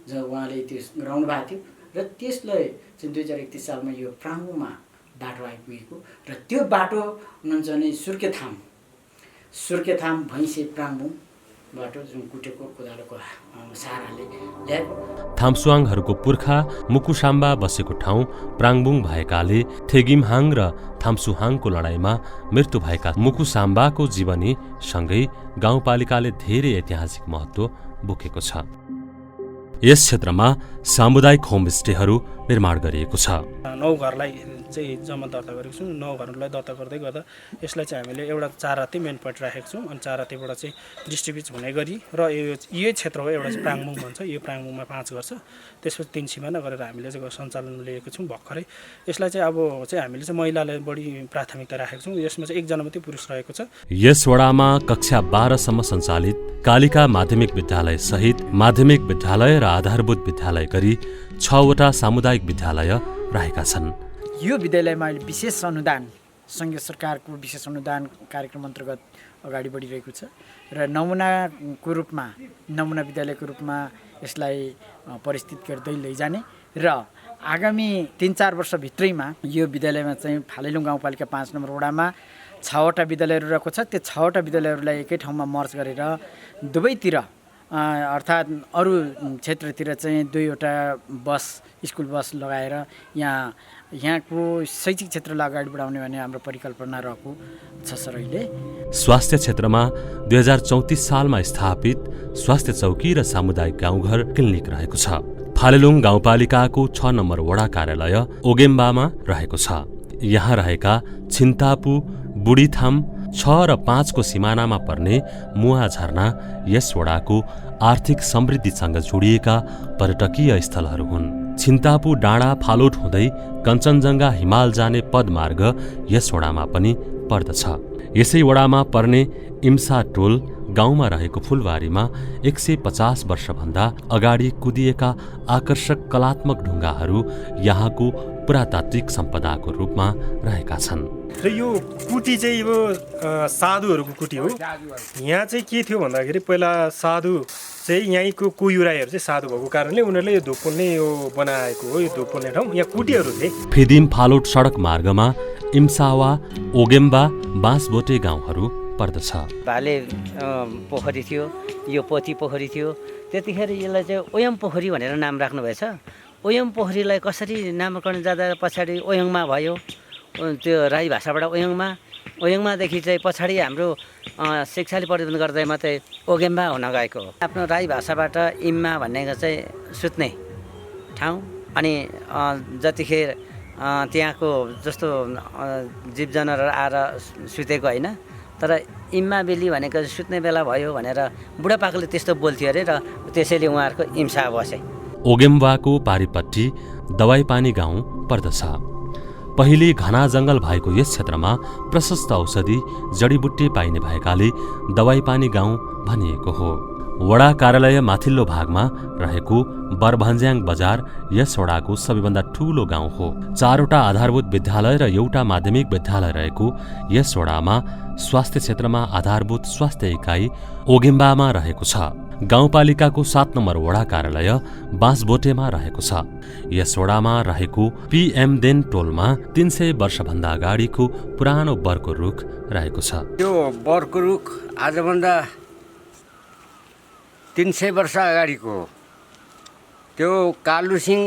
जो उहाँले त्यो गराउनु भएको थियो र त्यसलाई चाहिँ 2031 सालमा यो प्राङबुङमा बाटो आइपुगेको र त्यो बाटो हुनुहुन्छ भने सुर्खेथाम भैँसे प्राङबुङ बाटो जुन कुटेको कोदालोको सहाराले ल्याएको। थाम्सुहाङहरूको पुर्खा मुकुसाम्बा बसेको ठाउँ प्राङबुङ भएकाले थेगिमहाङ र थाम्सुहाङको लडाईँमा मृत्यु भएका मुकुसाम्बाको जीवनी सँगै गाउँपालिकाले धेरै ऐतिहासिक महत्त्व बोकेको छ। यस क्षेत्रमा सामुदायिक होमस्टेहरू निर्माण गरिएको छ। 9 घरलाई चाहिँ जम्मा दर्ता गरेको छौँ। 9 घरलाई दर्ता गर्दै गर्दा यसलाई चाहिँ हामीले एउटा 4 राति मेन पोइन्ट राखेको छौँ अनि 4 रातिबाट चाहिँ डिस्ट्रिब्युट हुने गरी र यही क्षेत्रको एउटा चाहिँ प्राङबुङ भन्छ। यो प्राङबुङमा 5 घर छ, त्यसपछि 3 सिमाना गरेर हामीले चाहिँ सञ्चालन लिएको छौँ भर्खरै। यसलाई चाहिँ अब चाहिँ हामीले चाहिँ महिलालाई बढी प्राथमिकता राखेको छौँ। यसमा चाहिँ 1 जना मात्रै पुरुष रहेको छ। यस वडामा कक्षा 12 सम्म सञ्चालित कालिका माध्यमिक विद्यालय सहित माध्यमिक विद्यालय र आधारभूत विद्यालय गरी 6 वटा सामुदायिक विद्यालय रहेका छन्। यो विद्यालयमा अहिले विशेष अनुदान सङ्घीय सरकारको विशेष अनुदान कार्यक्रम अन्तर्गत अगाडि बढिरहेको छ र नमुनाको रूपमा नमुना विद्यालयको रूपमा यसलाई परिस्थित गर्दै लैजाने र आगामी 3-4 वर्षभित्रैमा यो विद्यालयमा चाहिँ फालेलुङ गाउँपालिका 5 नम्बर वडामा 6 वटा विद्यालयहरू रहेको छ। त्यो 6 वटा विद्यालयहरूलाई एकै ठाउँमा मर्ज गरेर दुवैतिर अर्थात् अरू क्षेत्रतिर चाहिँ 2 वटा बस स्कुल बस लगाएर यहाँको शैक्षिक क्षेत्रलाई अगाडि बढाउने भन्ने हाम्रो परिकल्पना रहेको छ सर। अहिले स्वास्थ्य क्षेत्रमा 2034 सालमा स्थापित स्वास्थ्य चौकी र सामुदायिक गाउँघर क्लिनिक रहेको छ। फालेलुङ गाउँपालिकाको 6 नम्बर वडा कार्यालय ओगेम्बामा रहेको छ। यहाँ रहेका छिन्तापु, बुढीथाम 6 र 5 को सिमानामा पर्ने मुवा झरना यस वडाको आर्थिक समृद्धिसँग जोडिएका पर्यटकीय स्थलहरू हुन्। छिन्तापु डाँडा फालोट हुँदै कञ्चनजङ्घा हिमाल जाने पदमार्ग यस वडामा पनि पर्दछ। यसै वडामा पर्ने इम्सा टोल गाउँमा रहेको फुलबारीमा 150 वर्षभन्दा अगाडि कुदिएका आकर्षक कलात्मक ढुङ्गाहरू यहाँको पुरातात्विक सम्पदाको रूपमा रहेका छन्। र यो कुटी चाहिँ यो साधुहरूको कुटी हो। यहाँ चाहिँ के थियो भन्दाखेरि पहिला साधु चाहिँ यहीँको कुयुराईहरू चाहिँ साधु भएको कारणले उनीहरूले यो धुप पोल्ने यो बनाएको हो। यो धुप पोल्ने ठाउँ यहाँ कुटीहरू थिए। फिदिम फालोट सडक मार्गमा इम्सावा, ओगेम्बा, बाँसबोटे गाउँहरू पर्दछ। भाले पोखरी थियो, यो पोथी पोखरी थियो। त्यतिखेर यसलाई चाहिँ ओयम पोखरी भनेर नाम राख्नुभएछ। ओयम पोखरीलाई कसरी नामकरण जाँदा पछाडि ओयङमा भयो। त्यो राई भाषाबाट ओयङमादेखि चाहिँ पछाडि हाम्रो शिक्षाले परिवर्तन गर्दै मात्रै ओगेम्बा हुन गएको हो। आफ्नो राई भाषाबाट इम्मा भनेको चाहिँ सुत्ने ठाउँ अनि जतिखेर त्यहाँको जस्तो जीव जनावर आएर सुतेको होइन, तर इम्मा बेली भनेको सुत्ने बेला भयो भनेर बुढापाकाले त्यस्तो बोल्थ्यो अरे र त्यसैले उहाँहरूको इम्सा बसे। ओगेम्बाको पारिपट्टि दवाईपानी गाउँ पर्दछ। पहिले घना जङ्गल भएको यस क्षेत्रमा प्रशस्त औषधि जडीबुट्टी पाइने भएकाले दवाईपानी गाउँ भनिएको हो। वडा कार्यालय माथिल्लो भागमा रहेको बरभन्ज्याङ बजार यस वडाको सबैभन्दा ठूलो गाउँ हो। 4वटा आधारभूत विद्यालय र एउटा माध्यमिक विद्यालय रहेको यस वडामा स्वास्थ्य क्षेत्रमा आधारभूत स्वास्थ्य इकाइ ओगेम्बामा रहेको छ। गाउँपालिकाको 7 नम्बर वडा कार्यालय बाँसबोटेमा रहेको छ। यस वडामा रहेको पीएम देन टोलमा 300 वर्षभन्दा अगाडिको पुरानो बरको रुख रहेको छ। त्यो बरको रुख आजभन्दा 300 वर्ष अगाडिको हो। त्यो कालु सिंह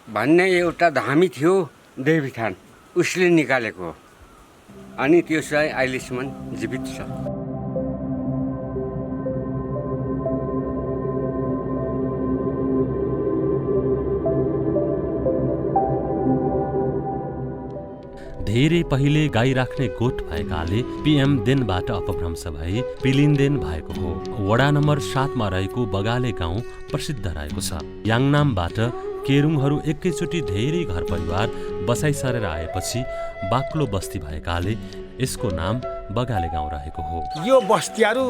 भन्ने एउटा धामी थियो देवीथान, उसले निकालेको अनि त्यो चाहिँ अहिलेसम्म जीवित छ। धेरै पहिले गाई राख्ने गोठ भएकाले पीएम देनबाट अपभ्रंश भई पिलिन्देन भएको हो। वडा नम्बर 7 मा रहेको बगाले गाउँ प्रसिद्ध रहेको छ। याङनामबाट केरुङहरू एकैचोटि धेरै घर परिवार बसाइ सरेर आएपछि बाक्लो बस्ती भएकाले यसको नाम बगाले गाउँ रहेको हो। यो बस्तीहरू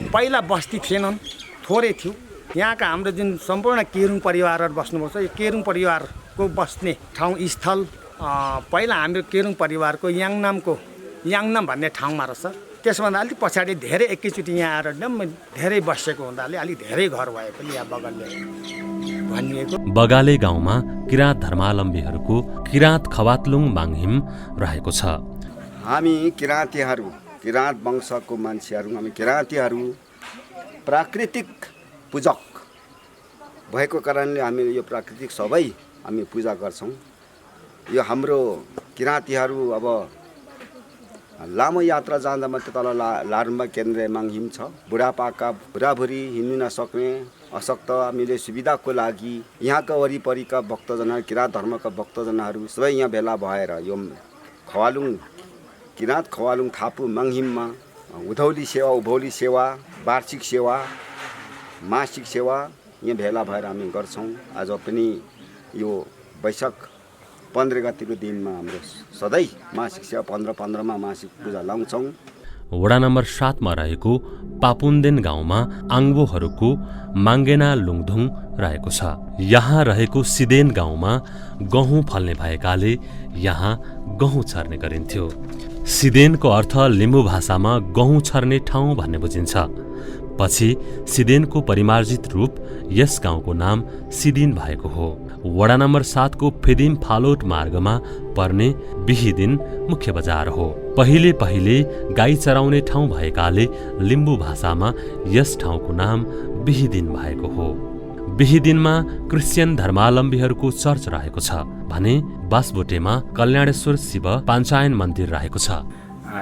पहिला बस्ती थिएनन्, थोरै थियो। यहाँका हाम्रो जुन सम्पूर्ण केरुङ परिवारहरू बस्नुभएको छ, यो केरुङ परिवारको बस्ने ठाउँ स्थल पहिला हाम्रो केरुङ परिवारको याङनाम भन्ने ठाउँमा रहेछ। त्यसभन्दा अलिक पछाडि धेरै एकैचोटि यहाँ आएर एकदम धेरै बसेको हुँदाले अलिक धेरै घर भएकोले यहाँ बगाले भनिएको। बगाले गाउँमा किराँत धर्मावलम्बीहरूको किराँत खवातलुङ माङहिम रहेको छ। हामी किराँतीहरू, किराँत वंशको मान्छेहरू, हामी किराँतीहरू प्राकृतिक पूजक भएको कारणले हामी यो प्राकृतिक सबै हामी पूजा गर्छौँ। यो हाम्रो किराँतीहरू अब लामो यात्रा जाँदा मात्रै तल लारुम्बा केन्द्र माङहिम छ। बुढापाका बुढाबुढी हिँड्नु नसक्ने अशक्त हामीले सुविधाको लागि यहाँका वरिपरिका भक्तजनहरू, किराँत धर्मका भक्तजनहरू सबै यहाँ भेला भएर यो खवालुङ किराँत खवालुङ थापु माङहिममा उधौली सेवा, उभौली सेवा, वार्षिक सेवा, मासिक सेवा यहाँ भेला भएर हामी गर्छौँ। आज पनि यो वैशाख 15 गतिको दिनमा हाम्रो सधैँ मासिक सेवा 15-15मा मासिक पूजा लाउँछौँ। वडा नम्बर 7 मा रहेको पापुन्देन गाउँमा आङ्बोहरूको माङ्गेना लुङधुङ रहेको छ। यहाँ रहेको सिदेन गाउँमा गहुँ फल्ने भएकाले यहाँ गहुँ छर्ने गरिन्थ्यो। सिदेनको अर्थ लिम्बू भाषामा गहुँ छर्ने ठाउँ भन्ने बुझिन्छ। पछि सिदेनको परिमार्जित रूप यस गाउँको नाम सिदिन भएको हो। वडा नम्बर 7 को फेदिम फालोट मार्गमा पर्ने बिहिदिन मुख्य बजार हो। पहिले गाई चराउने ठाउँ भएकाले लिम्बू भाषामा यस ठाउँको नाम बिहिदिन भएको हो। बिहिदिनमा क्रिस्चियन धर्मावलम्बीहरूको चर्च रहेको छ भने बाँसबोटेमा कल्याणेश्वर शिव पाञ्चायन मन्दिर रहेको छ।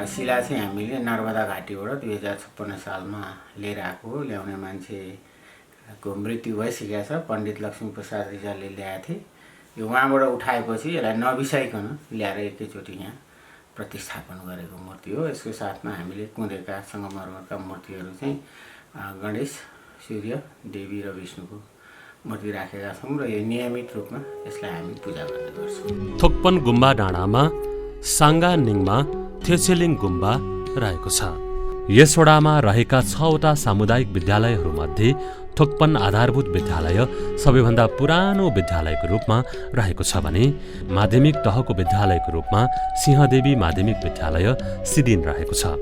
शिला चाहिँ हामीले नर्मदा घाटीबाट 2056 सालमा लिएर आएको हो। ल्याउने मान्छेको मृत्यु भइसकेको छ। पण्डित लक्ष्मी प्रसाद रिजालले ल्याएको थिए। यो उहाँबाट उठाएपछि यसलाई नबिसाइकन ल्याएर एकैचोटि यहाँ प्रतिस्थापन गरेको मूर्ति हो। यसको साथमा हामीले कुँदेका सङ्गमरमरका मूर्तिहरू चाहिँ गणेश, सूर्य, देवी र विष्णुको मूर्ति राखेका छौँ र यो नियमित रूपमा यसलाई हामी पूजा गर्ने गर्छौँ। थोक्पन गुम्बा डाँडामा साङ्गा निङमा थेसेलिङ गुम्बा रहेको छ। यस वडामा रहेका 6वटा सामुदायिक विद्यालयहरूमध्ये थोक्पन आधारभूत विद्यालय सबैभन्दा पुरानो विद्यालयको रूपमा रहेको छ भने माध्यमिक तहको विद्यालयको रूपमा सिंहदेवी माध्यमिक विद्यालय सिदिन रहेको छ।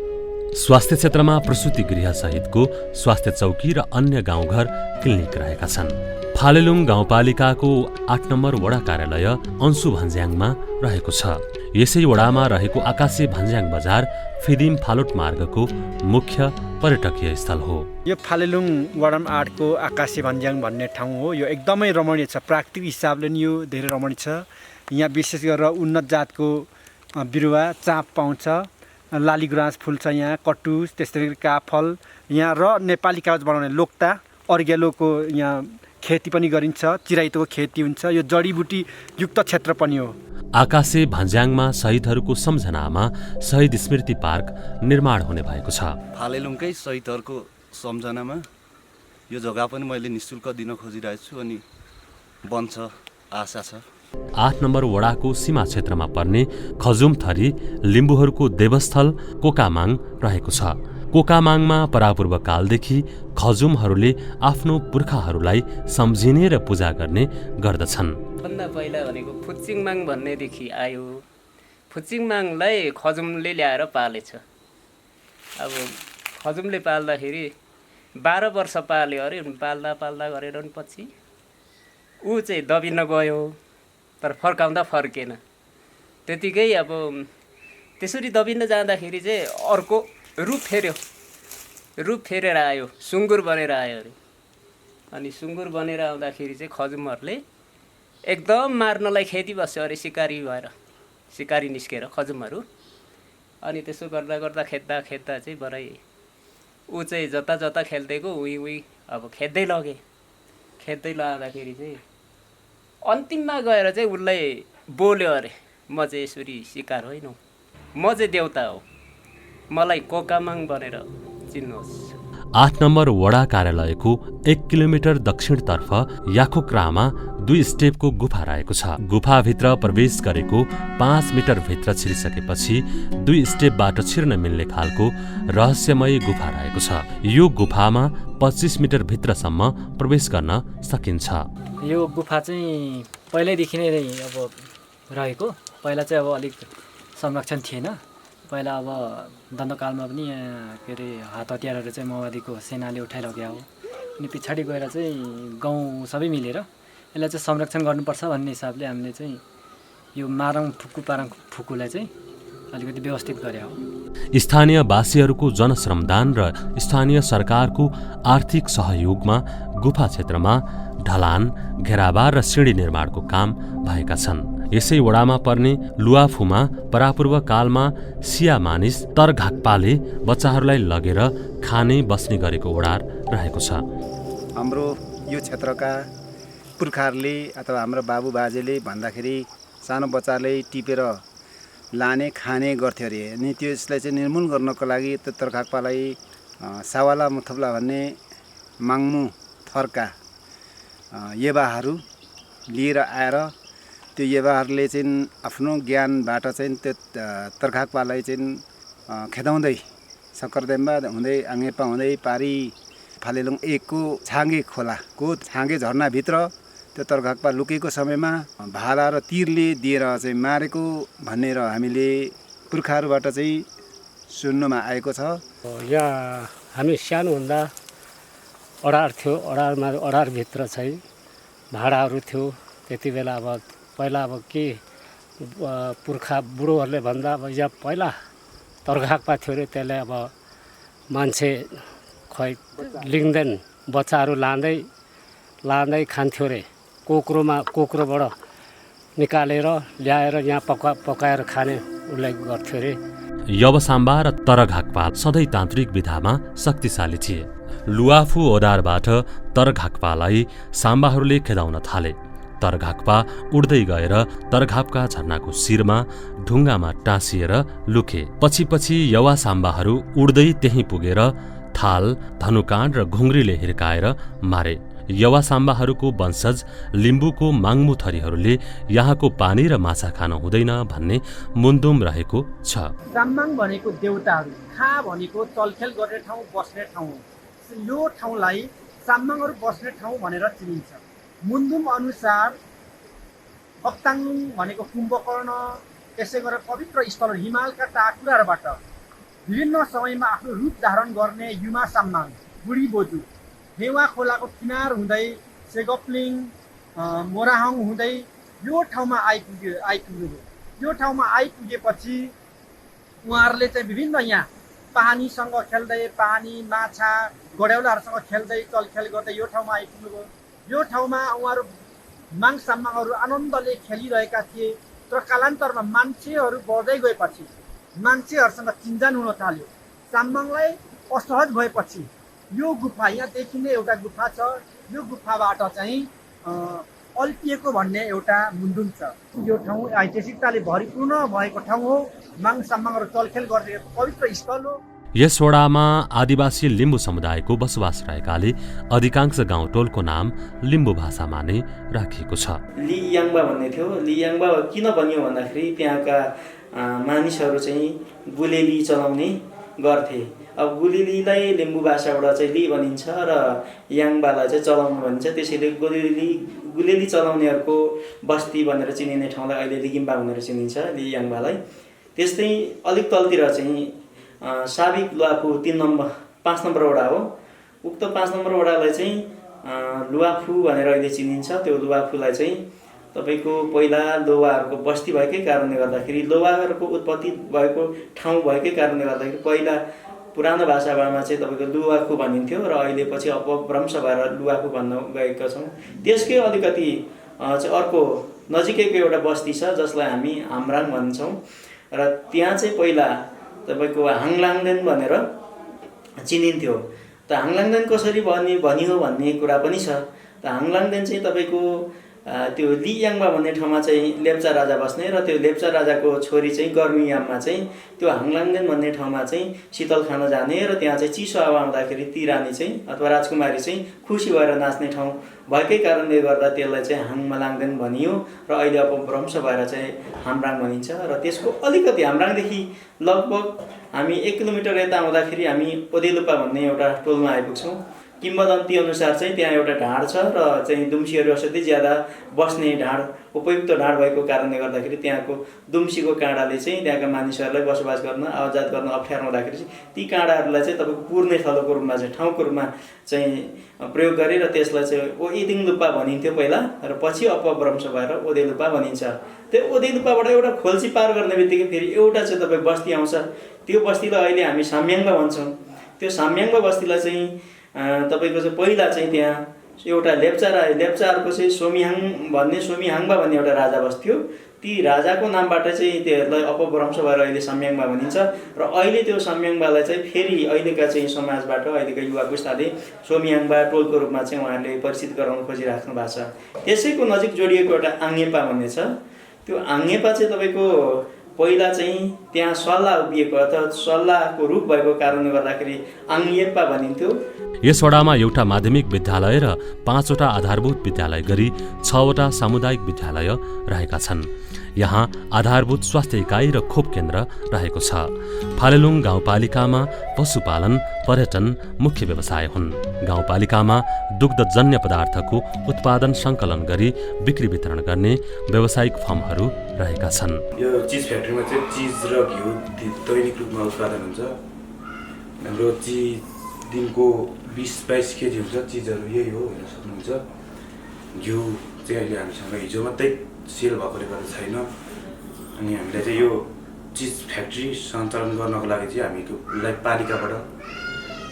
स्वास्थ्य क्षेत्रमा प्रसुति गृह सहितको स्वास्थ्य चौकी र अन्य गाउँघर क्लिनिक रहेका छन्। फालेलुङ गाउँपालिकाको 8 नम्बर वडा कार्यालय अन्सु भन्ज्याङमा रहेको छ। यसै वडामा रहेको आकाशे भन्ज्याङ बजार फिदिम फालोट मार्गको मुख्य पर्यटकीय स्थल हो। यो फालेलुङ वडा 8 को आकाशे भन्ज्याङ भन्ने ठाउँ हो। यो एकदमै रमणीय छ। प्राकृतिक हिसाबले नि यो धेरै रमणीय छ। यहाँ विशेष गरेर उन्नत जातको बिरुवा चाँप पाउँछ। लाली गुराँस फुल छ यहाँ, कटुस, त्यस्तै गरी काफल यहाँ र नेपाली कागज बनाउने लोक्ता, अर्ग्यालोको यहाँ खेती पनि गरिन्छ। चिराइतोको खेती हुन्छ। यो जडीबुटी युक्त क्षेत्र पनि हो। आकाशे भन्ज्याङमा शहीदहरूको सम्झनामा शहीद स्मृति पार्क निर्माण हुने भएको छ। फालेलुङकै शहीदहरूको सम्झनामा यो जग्गा पनि मैले निःशुल्क दिन खोजिरहेको छु अनि बन्छ आशा छ। 8 नम्बर वडाको सीमा क्षेत्रमा पर्ने खजुमथरी लिम्बूहरूको देवस्थल कोकामाङ रहेको छ। कोकामाङमा परापूर्व कालदेखि खजुमहरूले आफ्नो पुर्खाहरूलाई सम्झिने र पूजा गर्ने गर्दछन्। भन्दा पहिला भनेको फुच्चिङमाङ भन्नेदेखि आयो। फुच्चिङमाङलाई खजुमले ल्याएर पालेछ। अब खजुमले पाल्दाखेरि 12 वर्ष पाल्यो अरे। पाल्दा गरेर पछि ऊ चाहिँ दबिन गयो, तर फर्काउँदा फर्केन। त्यतिकै अब त्यसरी दबिन जाँदाखेरि चाहिँ अर्को रूप फेरेर आयो, सुँगुर बनेर आयो अरे। अनि सुँगुर बनेर आउँदाखेरि चाहिँ खजुमहरूले एकदम मार्नलाई खेती बस्यो अरे, सिकारी निस्केर खजुमहरू। अनि त्यसो गर्दा खेद्दा चाहिँ बराई ऊ चाहिँ जता खेल्दैको उही अब खेद्दै लाँदाखेरि चाहिँ अन्तिममा गएर चाहिँ उसलाई बोल्यो अरे, म चाहिँ यसरी शिकार होइन, म चाहिँ देउता हो, मलाई कोकामाङ भनेर चिन्नुहोस्। 8 नम्बर वडा कार्यालयको 1 किलोमिटर दक्षिणतर्फ याखुक्रामा 2 स्टेपको गुफा रहेको छ। गुफाभित्र प्रवेश गरेको 5 मिटर भित्र छिरिसकेपछि 2 स्टेपबाट छिर्न मिल्ने खालको रहस्यमय गुफा रहेको छ। यो गुफामा 25 मिटर भित्रसम्म प्रवेश गर्न सकिन्छ। यो गुफा चाहिँ पहिल्यैदेखि नै अब रहेको। पहिला चाहिँ अब अलिक संरक्षण थिएन। पहिला अब दण्डकालमा पनि के अरे हात हतियारहरू चाहिँ माओवादीको सेनाले उठाइलग्यो हो। अनि पछाडि गएर चाहिँ गाउँ सबै मिलेर यसलाई चाहिँ संरक्षण गर्नुपर्छ भन्ने हिसाबले हामीले चाहिँ यो मारङ फुकुलाई चाहिँ अलिकति व्यवस्थित गरे हो। स्थानीयवासीहरूको जनश्रमदान र स्थानीय सरकारको आर्थिक सहयोगमा गुफा क्षेत्रमा ढलान, घेराबार र सिँढी निर्माणको काम भएका छन्। यसै वडामा पर्ने लुआफुमा परापूर्व कालमा सिया मानिस तरघाक्पाले बच्चाहरूलाई लगेर खाने बस्ने गरेको ओडार रहेको छ। हाम्रो यो क्षेत्रका पुर्खाहरूले अथवा हाम्रो बाबुबाजेले भन्दाखेरि सानो बच्चाले टिपेर लाने खाने गर्थ्यो अरे। अनि त्यसलाई चाहिँ निर्मूल गर्नको लागि त्यो तरघाक्पालाई सावाला मुथुप्ला भन्ने माङ्मु थरका युवाहरू लिएर आएर त्यो युवाहरूले चाहिँ आफ्नो ज्ञानबाट चाहिँ त्यो तरघाक्पालाई चाहिँ खेदाउँदै सक्करदेम्बा हुँदै आङ्गेपा हुँदै पारी फालेलुङ 1 को छाङ्गे खोलाको छाङ्गे झरनाभित्र त्यो तरघाक्पा लुकेको समयमा भाला र तीरले दिएर चाहिँ मारेको भनेर हामीले पुर्खाहरूबाट चाहिँ सुन्नुमा आएको छ। यहाँ हामी सानो हुँदा अडार थियो। अडारभित्र चाहिँ भाडाहरू थियो। त्यति बेला अब पहिला अब के पुर्खा बुढोहरूले भन्दा अब यहाँ पहिला तरघाक्पा थियो अरे। त्यसलाई अब मान्छे खै लिङ्दैन बच्चाहरू लाँदै खान्थ्यो अरे। कोक्रोबाट निकालेर ल्याएर यहाँ पकाएर खाने उसलाई गर्थ्यो अरे। यवसाम्बा र तरघाक्पा सधैँ तान्त्रिक विधामा शक्तिशाली थिए। लुआफु ओडारबाट तरघाक्पालाई साम्बाहरूले खेदाउन थाले। तरघाक्पा उड्दै गएर तरघाप्का झरनाको शिरमा ढुङ्गामा टाँसिएर लुके। पछि यवा साम्बाहरू उड्दै त्यहीँ पुगेर थाल, धनुकाँड र घुङ्ग्रीले हिर्काएर मारे। यवा साम्बाहरूको वंशज लिम्बूको माङ्मु थरीहरूले यहाँको पानी र माछा खान हुँदैन भन्ने मुन्दुम रहेको छ। साम्माङ भनेको देउताहरू, खा भनेको चलखेल गर्ने ठाउँ, बस्ने ठाउँ। यो ठाउँलाई साम्माङहरू बस्ने ठाउँ भनेर चिनिन्छ। मुन्दुम अनुसार अक्ताङलुङ भनेको कुम्भकर्ण, त्यसै गरेर पवित्र स्थलहरू हिमालका टाकुराहरूबाट विभिन्न समयमा आफ्नो रूप धारण गर्ने युमा साम्माङ, बुढी बोजू हेवा खोलाको किनार हुँदै सेगप्लिङ, मोराहङ हुँदै यो ठाउँमा आइपुग्यो। यो ठाउँमा आइपुगेपछि उहाँहरूले चाहिँ विभिन्न यहाँ पानीसँग खेल्दै, पानी माछा गड्याउलाहरूसँग खेल्दै चलखेल गर्दै यो ठाउँमा आइपुग्नुभयो। यो ठाउँमा उहाँहरू माङ साम्माङहरू आनन्दले खेलिरहेका थिए। तर कालान्तरमा मान्छेहरू बढ्दै गएपछि मान्छेहरूसँग चिन्जान हुन थाल्यो। साम्माङलाई असहज भएपछि यो गुफा यहाँ देखिने एउटा गुफा छ। यो गुफाबाट चाहिँ अल्पिएको भन्ने एउटा मुन्दुम छ। यो ठाउँ ऐतिहासिकताले भरिपूर्ण भएको ठाउँ हो। माग सामाङहरू चलखेल गर्ने पवित्र स्थल हो। यस वडामा आदिवासी लिम्बू समुदायको बसोबास रहेकाले अधिकांश गाउँ टोलको नाम लिम्बू भाषामा नै राखिएको छ। लियाङ्बा भन्ने थियो। लियाङ्बा किन भनियो भन्दाखेरि त्यहाँका मानिसहरू चाहिँ गुलेली चलाउने गर्थे। अब गुलेलीलाई लिम्बू भाषाबाट चाहिँ ली भनिन्छ र याङबालाई चाहिँ चलाउनु भनिन्छ। त्यसैले गुलेली चलाउनेहरूको बस्ती भनेर चिनिने ठाउँलाई अहिले लिगिम्बा भनेर चिनिन्छ, लियाङ्बालाई। त्यस्तै अलिक तलतिर चाहिँ साबिक लुवाफू 5 नम्बर वडा हो। उक्त 5 नम्बर वडालाई चाहिँ लुवाफू भनेर अहिले चिनिन्छ। त्यो लुवाफूलाई चाहिँ तपाईँको पहिला लोवाहरूको बस्ती भएकै कारणले गर्दाखेरि, लोवाहरूको उत्पत्ति भएको ठाउँ भएकै कारणले गर्दाखेरि पहिला पुरानो भाषामा चाहिँ तपाईँको लुवाफू भनिन्थ्यो र अहिले पछि अपभ्रंश भएर लुवाफू भन्न गएका छौँ। त्यसकै अलिकति चाहिँ अर्को नजिकैको एउटा बस्ती छ जसलाई हामी हामराङ भन्छौँ र त्यहाँ चाहिँ पहिला तपाईँको हाङलाङदेन भनेर चिनिन्थ्यो। त हाङलाङदेन कसरी भनियो भन्ने कुरा पनि छ। त हाङलाङदेन चाहिँ तपाईँको त्यो लियाङ्बा भन्ने ठाउँमा चाहिँ लेप्चा राजा बस्ने र त्यो लेप्चा राजाको छोरी चाहिँ गर्मीयाममा चाहिँ त्यो हाङलाङदेन भन्ने ठाउँमा चाहिँ शीतल खान जाने र त्यहाँ चाहिँ चिसो हावा आउँदाखेरि ती रानी चाहिँ अथवा राजकुमारी चाहिँ खुसी भएर नाच्ने ठाउँ भएकै कारणले गर्दा त्यसलाई चाहिँ हाङमालाङदेन भनियो र अहिले अपभ्रंश भएर चाहिँ हामराङ भनिन्छ। र त्यसको अलिकति हामराङदेखि लगभग हामी 1 किलोमिटर यता आउँदाखेरि हामी ओदेलुपा भन्ने एउटा टोलमा आइपुग्छौँ। किम्बदन्ती अनुसार चाहिँ त्यहाँ एउटा ढाड छ र चाहिँ दुम्सीहरू असाध्यै ज्यादा बस्ने ढाड, उपयुक्त ढाड भएको कारणले गर्दाखेरि त्यहाँको दुम्सीको काँडाले चाहिँ त्यहाँका मानिसहरूलाई बसोबास गर्न, आवाजात गर्न अप्ठ्यारो हुँदाखेरि ती काँडाहरूलाई चाहिँ तपाईँको पुर्ने थलोको रूपमा चाहिँ ठाउँको रूपमा चाहिँ प्रयोग गरे र त्यसलाई चाहिँ ओइदिङलुपा भनिन्थ्यो पहिला र पछि अपभ्रंश भएर ओदेलुपा भनिन्छ। त्यो ओदेलुपाबाट एउटा खोल्ची पार गर्ने बित्तिकै फेरि एउटा चाहिँ तपाईँ बस्ती आउँछ। त्यो बस्तीलाई अहिले हामी साम्याङ्बा भन्छौँ। त्यो साम्याङ्बा बस्तीलाई चाहिँ तपाईँको चाहिँ पहिला चाहिँ त्यहाँ एउटा लेप्चाहरूको चाहिँ सोमिहाङबा भन्ने एउटा राजा बस्थ्यो। ती राजाको नामबाट चाहिँ त्यसलाई अपभ्रंश भएर अहिले साम्याङ्बा भनिन्छ र अहिले त्यो साम्याङ्बालाई चाहिँ फेरि अहिलेका चाहिँ समाजबाट, अहिलेका युवा पुस्ताले सोमिहाङबा टोलको रूपमा चाहिँ उहाँहरूले परिचित गराउन खोजिराख्नु भएको छ। त्यसैको नजिक जोडिएको एउटा आङ्गेपा भन्ने छ। त्यो आङ्गेपा चाहिँ तपाईँको पहिला चाहिँ त्यहाँ सल्लाह उभिएको अथवा सल्लाहको रूप भएको कारणले गर्दाखेरि आङ्गेपा भनिन्थ्यो। यस वडामा एउटा माध्यमिक विद्यालय र 5 वटा आधारभूत विद्यालय गरी 6 वटा सामुदायिक विद्यालय रहेका छन्। यहाँ आधारभूत स्वास्थ्य इकाइ र खोप केन्द्र रहेको छ। फालेलुङ गाउँपालिकामा पशुपालन, पर्यटन मुख्य व्यवसाय हुन्। गाउँपालिकामा दुग्धजन्य पदार्थको उत्पादन सङ्कलन गरी बिक्री वितरण गर्ने व्यावसायिक फर्महरू रहेका छन्। यो चिज फ्याक्ट्रीमा चाहिँ चिज र घिउ दैनिक रूपमा उत्पादन हुन्छ। हाम्रो चिज दिनको 20-22 केजी हुन्छ। चिजहरू यही हो, हेर्न सक्नुहुन्छ। घिउ चाहिँ अहिले हामीसँग हिजो मात्रै सेल भएकोले गर्दा छैन। अनि हामीले चाहिँ यो चिज फ्याक्ट्री सञ्चालन गर्नको लागि चाहिँ हामीलाई पालिकाबाट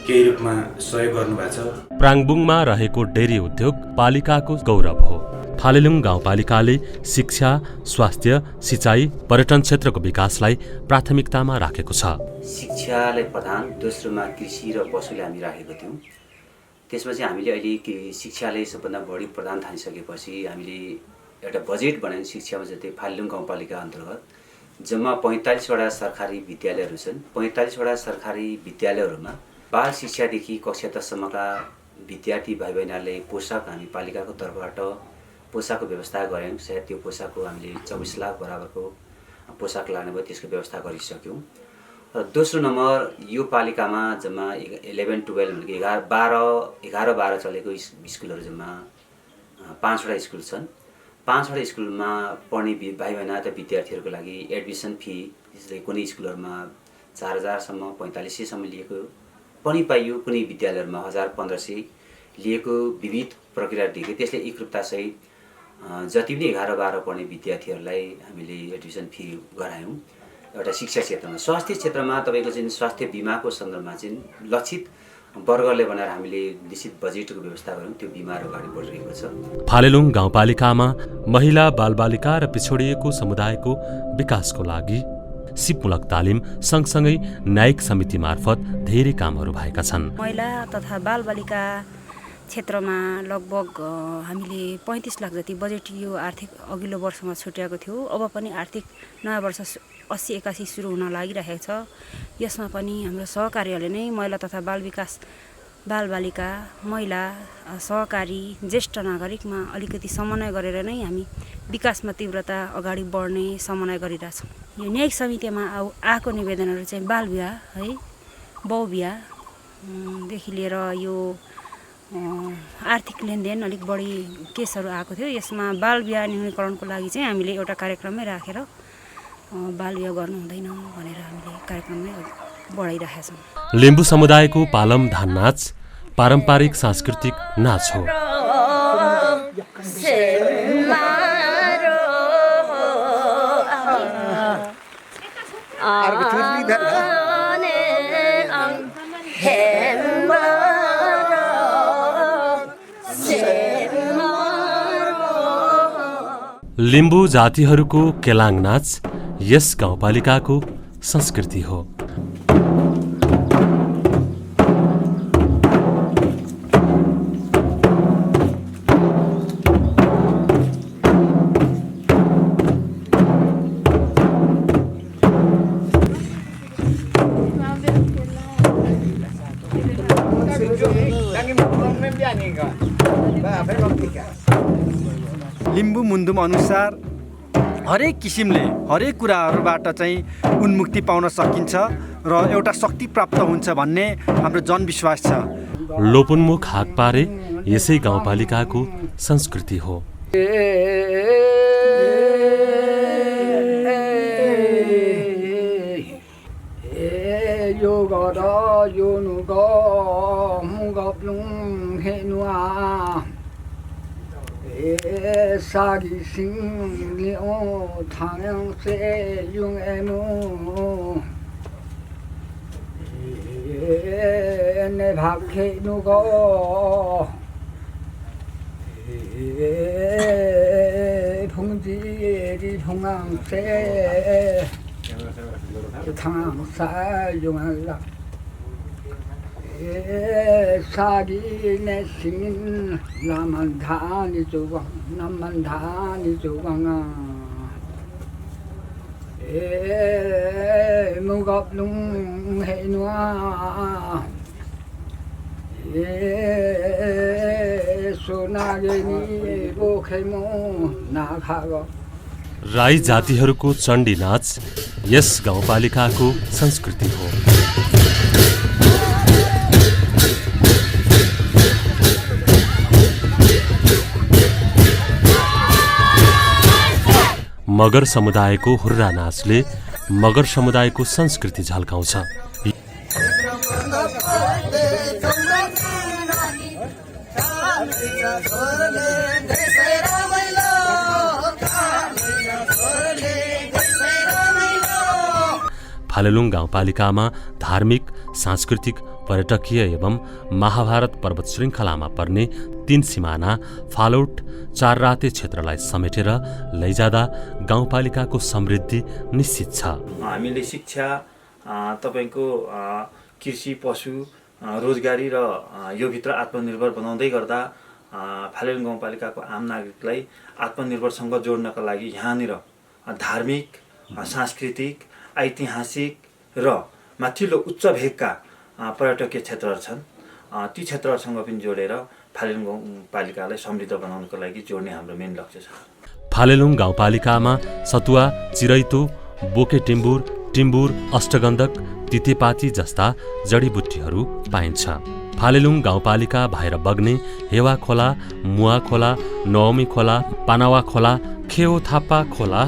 केही रूपमा सहयोग गर्नुभएको छ। प्राङबुङमा रहेको डेरी उद्योग पालिकाको गौरव हो। फालेलुङ गाउँपालिकाले शिक्षा, स्वास्थ्य, सिँचाइ, पर्यटन क्षेत्रको विकासलाई प्राथमिकतामा राखेको छ। शिक्षालाई प्रधान, दोस्रोमा कृषि र पशुलाई हामी राखेको थियौँ। त्यसपछि हामीले अहिले शिक्षालाई सबभन्दा बढी प्रधान ठानिसकेपछि हामीले एउटा बजेट बनायौँ। शिक्षामा जस्तै फालेलुङ गाउँपालिका अन्तर्गत जम्मा 45 वटा सरकारी विद्यालयहरू छन्। 45 वटा सरकारी विद्यालयहरूमा बाल शिक्षादेखि कक्षा 10 सम्मका विद्यार्थी भाइ बहिनीहरूले पोसाक हामी पालिकाको तर्फबाट पोसाकको व्यवस्था गऱ्यौँ। सायद त्यो पोसाकको हामीले 24 लाख बराबरको पोसाक लाने भयो, त्यसको व्यवस्था गरिसक्यौँ। र दोस्रो नम्बर यो पालिकामा जम्मा 11-12 11-12 चलेको स्कुलहरू जम्मा 5 वटा स्कुल छन्। 5 वटा स्कुलमा पढ्ने भाइ बहिनी अथवा विद्यार्थीहरूको लागि एडमिसन फी जस्तै कुनै स्कुलहरूमा 4000सम्म 4500सम्म लिएको पनि पाइयो, कुनै विद्यालयहरूमा 1500 लिएको विविध प्रक्रिया दिएको। त्यसले एकरूपतासहित जति पनि 11-12 पढ्ने विद्यार्थीहरूलाई हामीले एडमिसन फी गरायौँ। एउटा शिक्षा क्षेत्रमा, स्वास्थ्य क्षेत्रमा तपाईँको चाहिँ स्वास्थ्य बिमाको सन्दर्भमा चाहिँ लक्षित वर्गले बनाएर हामीले निश्चित बजेटको व्यवस्था गऱ्यौँ। त्यो बिमाहरू अगाडि बढिरहेको छ। फालेलुङ गाउँपालिकामा महिला, बालबालिका र पिछडिएको समुदायको विकासको लागि सिपमूलक तालिम सँगसँगै न्यायिक समिति मार्फत धेरै कामहरू भएका छन्। महिला तथा बालबालिका क्षेत्रमा लगभग हामीले 35 लाख जति बजेट यो आर्थिक अघिल्लो वर्षमा छुट्याएको थियो। अब पनि आर्थिक नयाँ वर्ष 80-81 सुरु हुन लागिरहेको छ। यसमा पनि हाम्रो सहकार्यले नै महिला तथा बाल विकास, बालबालिका, महिला, सहकारी, ज्येष्ठ नागरिकमा अलिकति समन्वय गरेर नै हामी विकासमा तीव्रता अगाडि बढ्ने समन्वय गरिरहेछौँ। यो न्यायिक समितिमा आएको निवेदनहरू चाहिँ बाल विवाह है, बहुविवाहदेखि लिएर यो आर्थिक लेनदेन अलिक बढी केसहरू आएको थियो। यसमा बाल विवाह न्यूनीकरणको लागि चाहिँ हामीले एउटा कार्यक्रममै राखेर बाल विवाह गर्नु हुँदैन भनेर हामीले कार्यक्रममै बढाइरहेका छौँ। लिम्बू समुदायको पालम धान नाच पारम्परिक सांस्कृतिक नाच हो। लिम्बू जातिहरूको केलाङ नाच यस गाउँपालिकाको संस्कृति हो। लिम्बू मुन्दुम अनुसार हरेक किसिमले हरेक कुराहरूबाट चाहिँ उन्मुक्ति पाउन सकिन्छ र एउटा शक्ति प्राप्त हुन्छ भन्ने हाम्रो जनविश्वास छ। लोपुन्मुख हाकपारे यसै गाउँपालिकाको संस्कृति हो। यो गर यो नुग मुगप्लुङ हेनुआ सागी सिङ लिओ थाङ से युङ एमु ने भाग खेनु गो फुङजी रि फुङाङ से थाङ सा युङ ला सागी ने सिङ लामन्धानी जुगाङ नमन्धानी जुगाङ मुगप्लुङ हेनुआ सोनागेनी बोखेमो नाखाग। राई जातिहरूको चण्डी नाच यस गाउँपालिकाको संस्कृति हो। मगर समुदायको हुर्रा नाचले मगर समुदायको संस्कृति झल्काउँछ। फालेलुङ गाउँपालिकामा धार्मिक, सांस्कृतिक, पर्यटकीय एवं महाभारत पर्वत श्रृङ्खलामा पर्ने 3 सिमाना फालोट 4 राते क्षेत्रलाई समेटेर लैजाँदा गाउँपालिकाको समृद्धि निश्चित छ। हामीले शिक्षा, तपाईको कृषि, पशु, रोजगारी र यो भित्र आत्मनिर्भर बनाउँदै गर्दा फालेलुङ गाउँपालिकाको आम नागरिकलाई आत्मनिर्भरसँग जोड्नका लागि यहाँनिर धार्मिक, सांस्कृतिक, ऐतिहासिक र माथिल्लो उच्च भेगका पर्यटकीय क्षेत्रहरू छन्। ती क्षेत्रहरूसँग पनि जोडेर फालेलुङ गाउँपालिकालाई समृद्ध बनाउनको लागि जोड्ने हाम्रो मेन लक्ष्य छ। फालेलुङ गाउँपालिकामा सतुवा, चिरैतो, बोके टिम्बुर, टिम्बुर, अष्टगन्धक, तितेपाती जस्ता जडीबुट्टीहरू पाइन्छ। फालेलुङ गाउँपालिका बाहिर बग्ने हेवा खोला, मुवा खोला, नवमी खोला, पानावा खोला, खेओ थापा खोला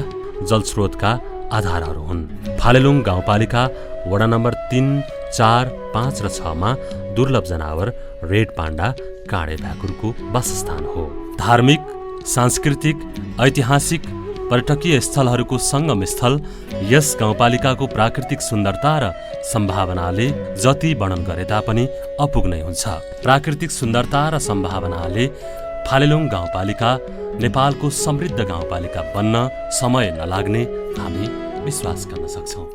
जलस्रोतका आधारहरू हुन्। फालेलुङ गाउँपालिका वडा नम्बर 3, 4, 5 र 6 मा दुर्लभ जनावर रेड पाण्डा काँडे भ्याकुरको वासस्थान हो। धार्मिक, सांस्कृतिक, ऐतिहासिक, पर्यटकीय स्थलहरूको सङ्गम स्थल यस गाउँपालिकाको प्राकृतिक सुन्दरता र सम्भावनाले जति वर्णन गरे तापनि अपुग्नै हुन्छ। प्राकृतिक सुन्दरता र सम्भावनाले फालेलुङ गाउँपालिका नेपालको समृद्ध गाउँपालिका बन्न समय नलाग्ने हामी विश्वास गर्न सक्छौँ।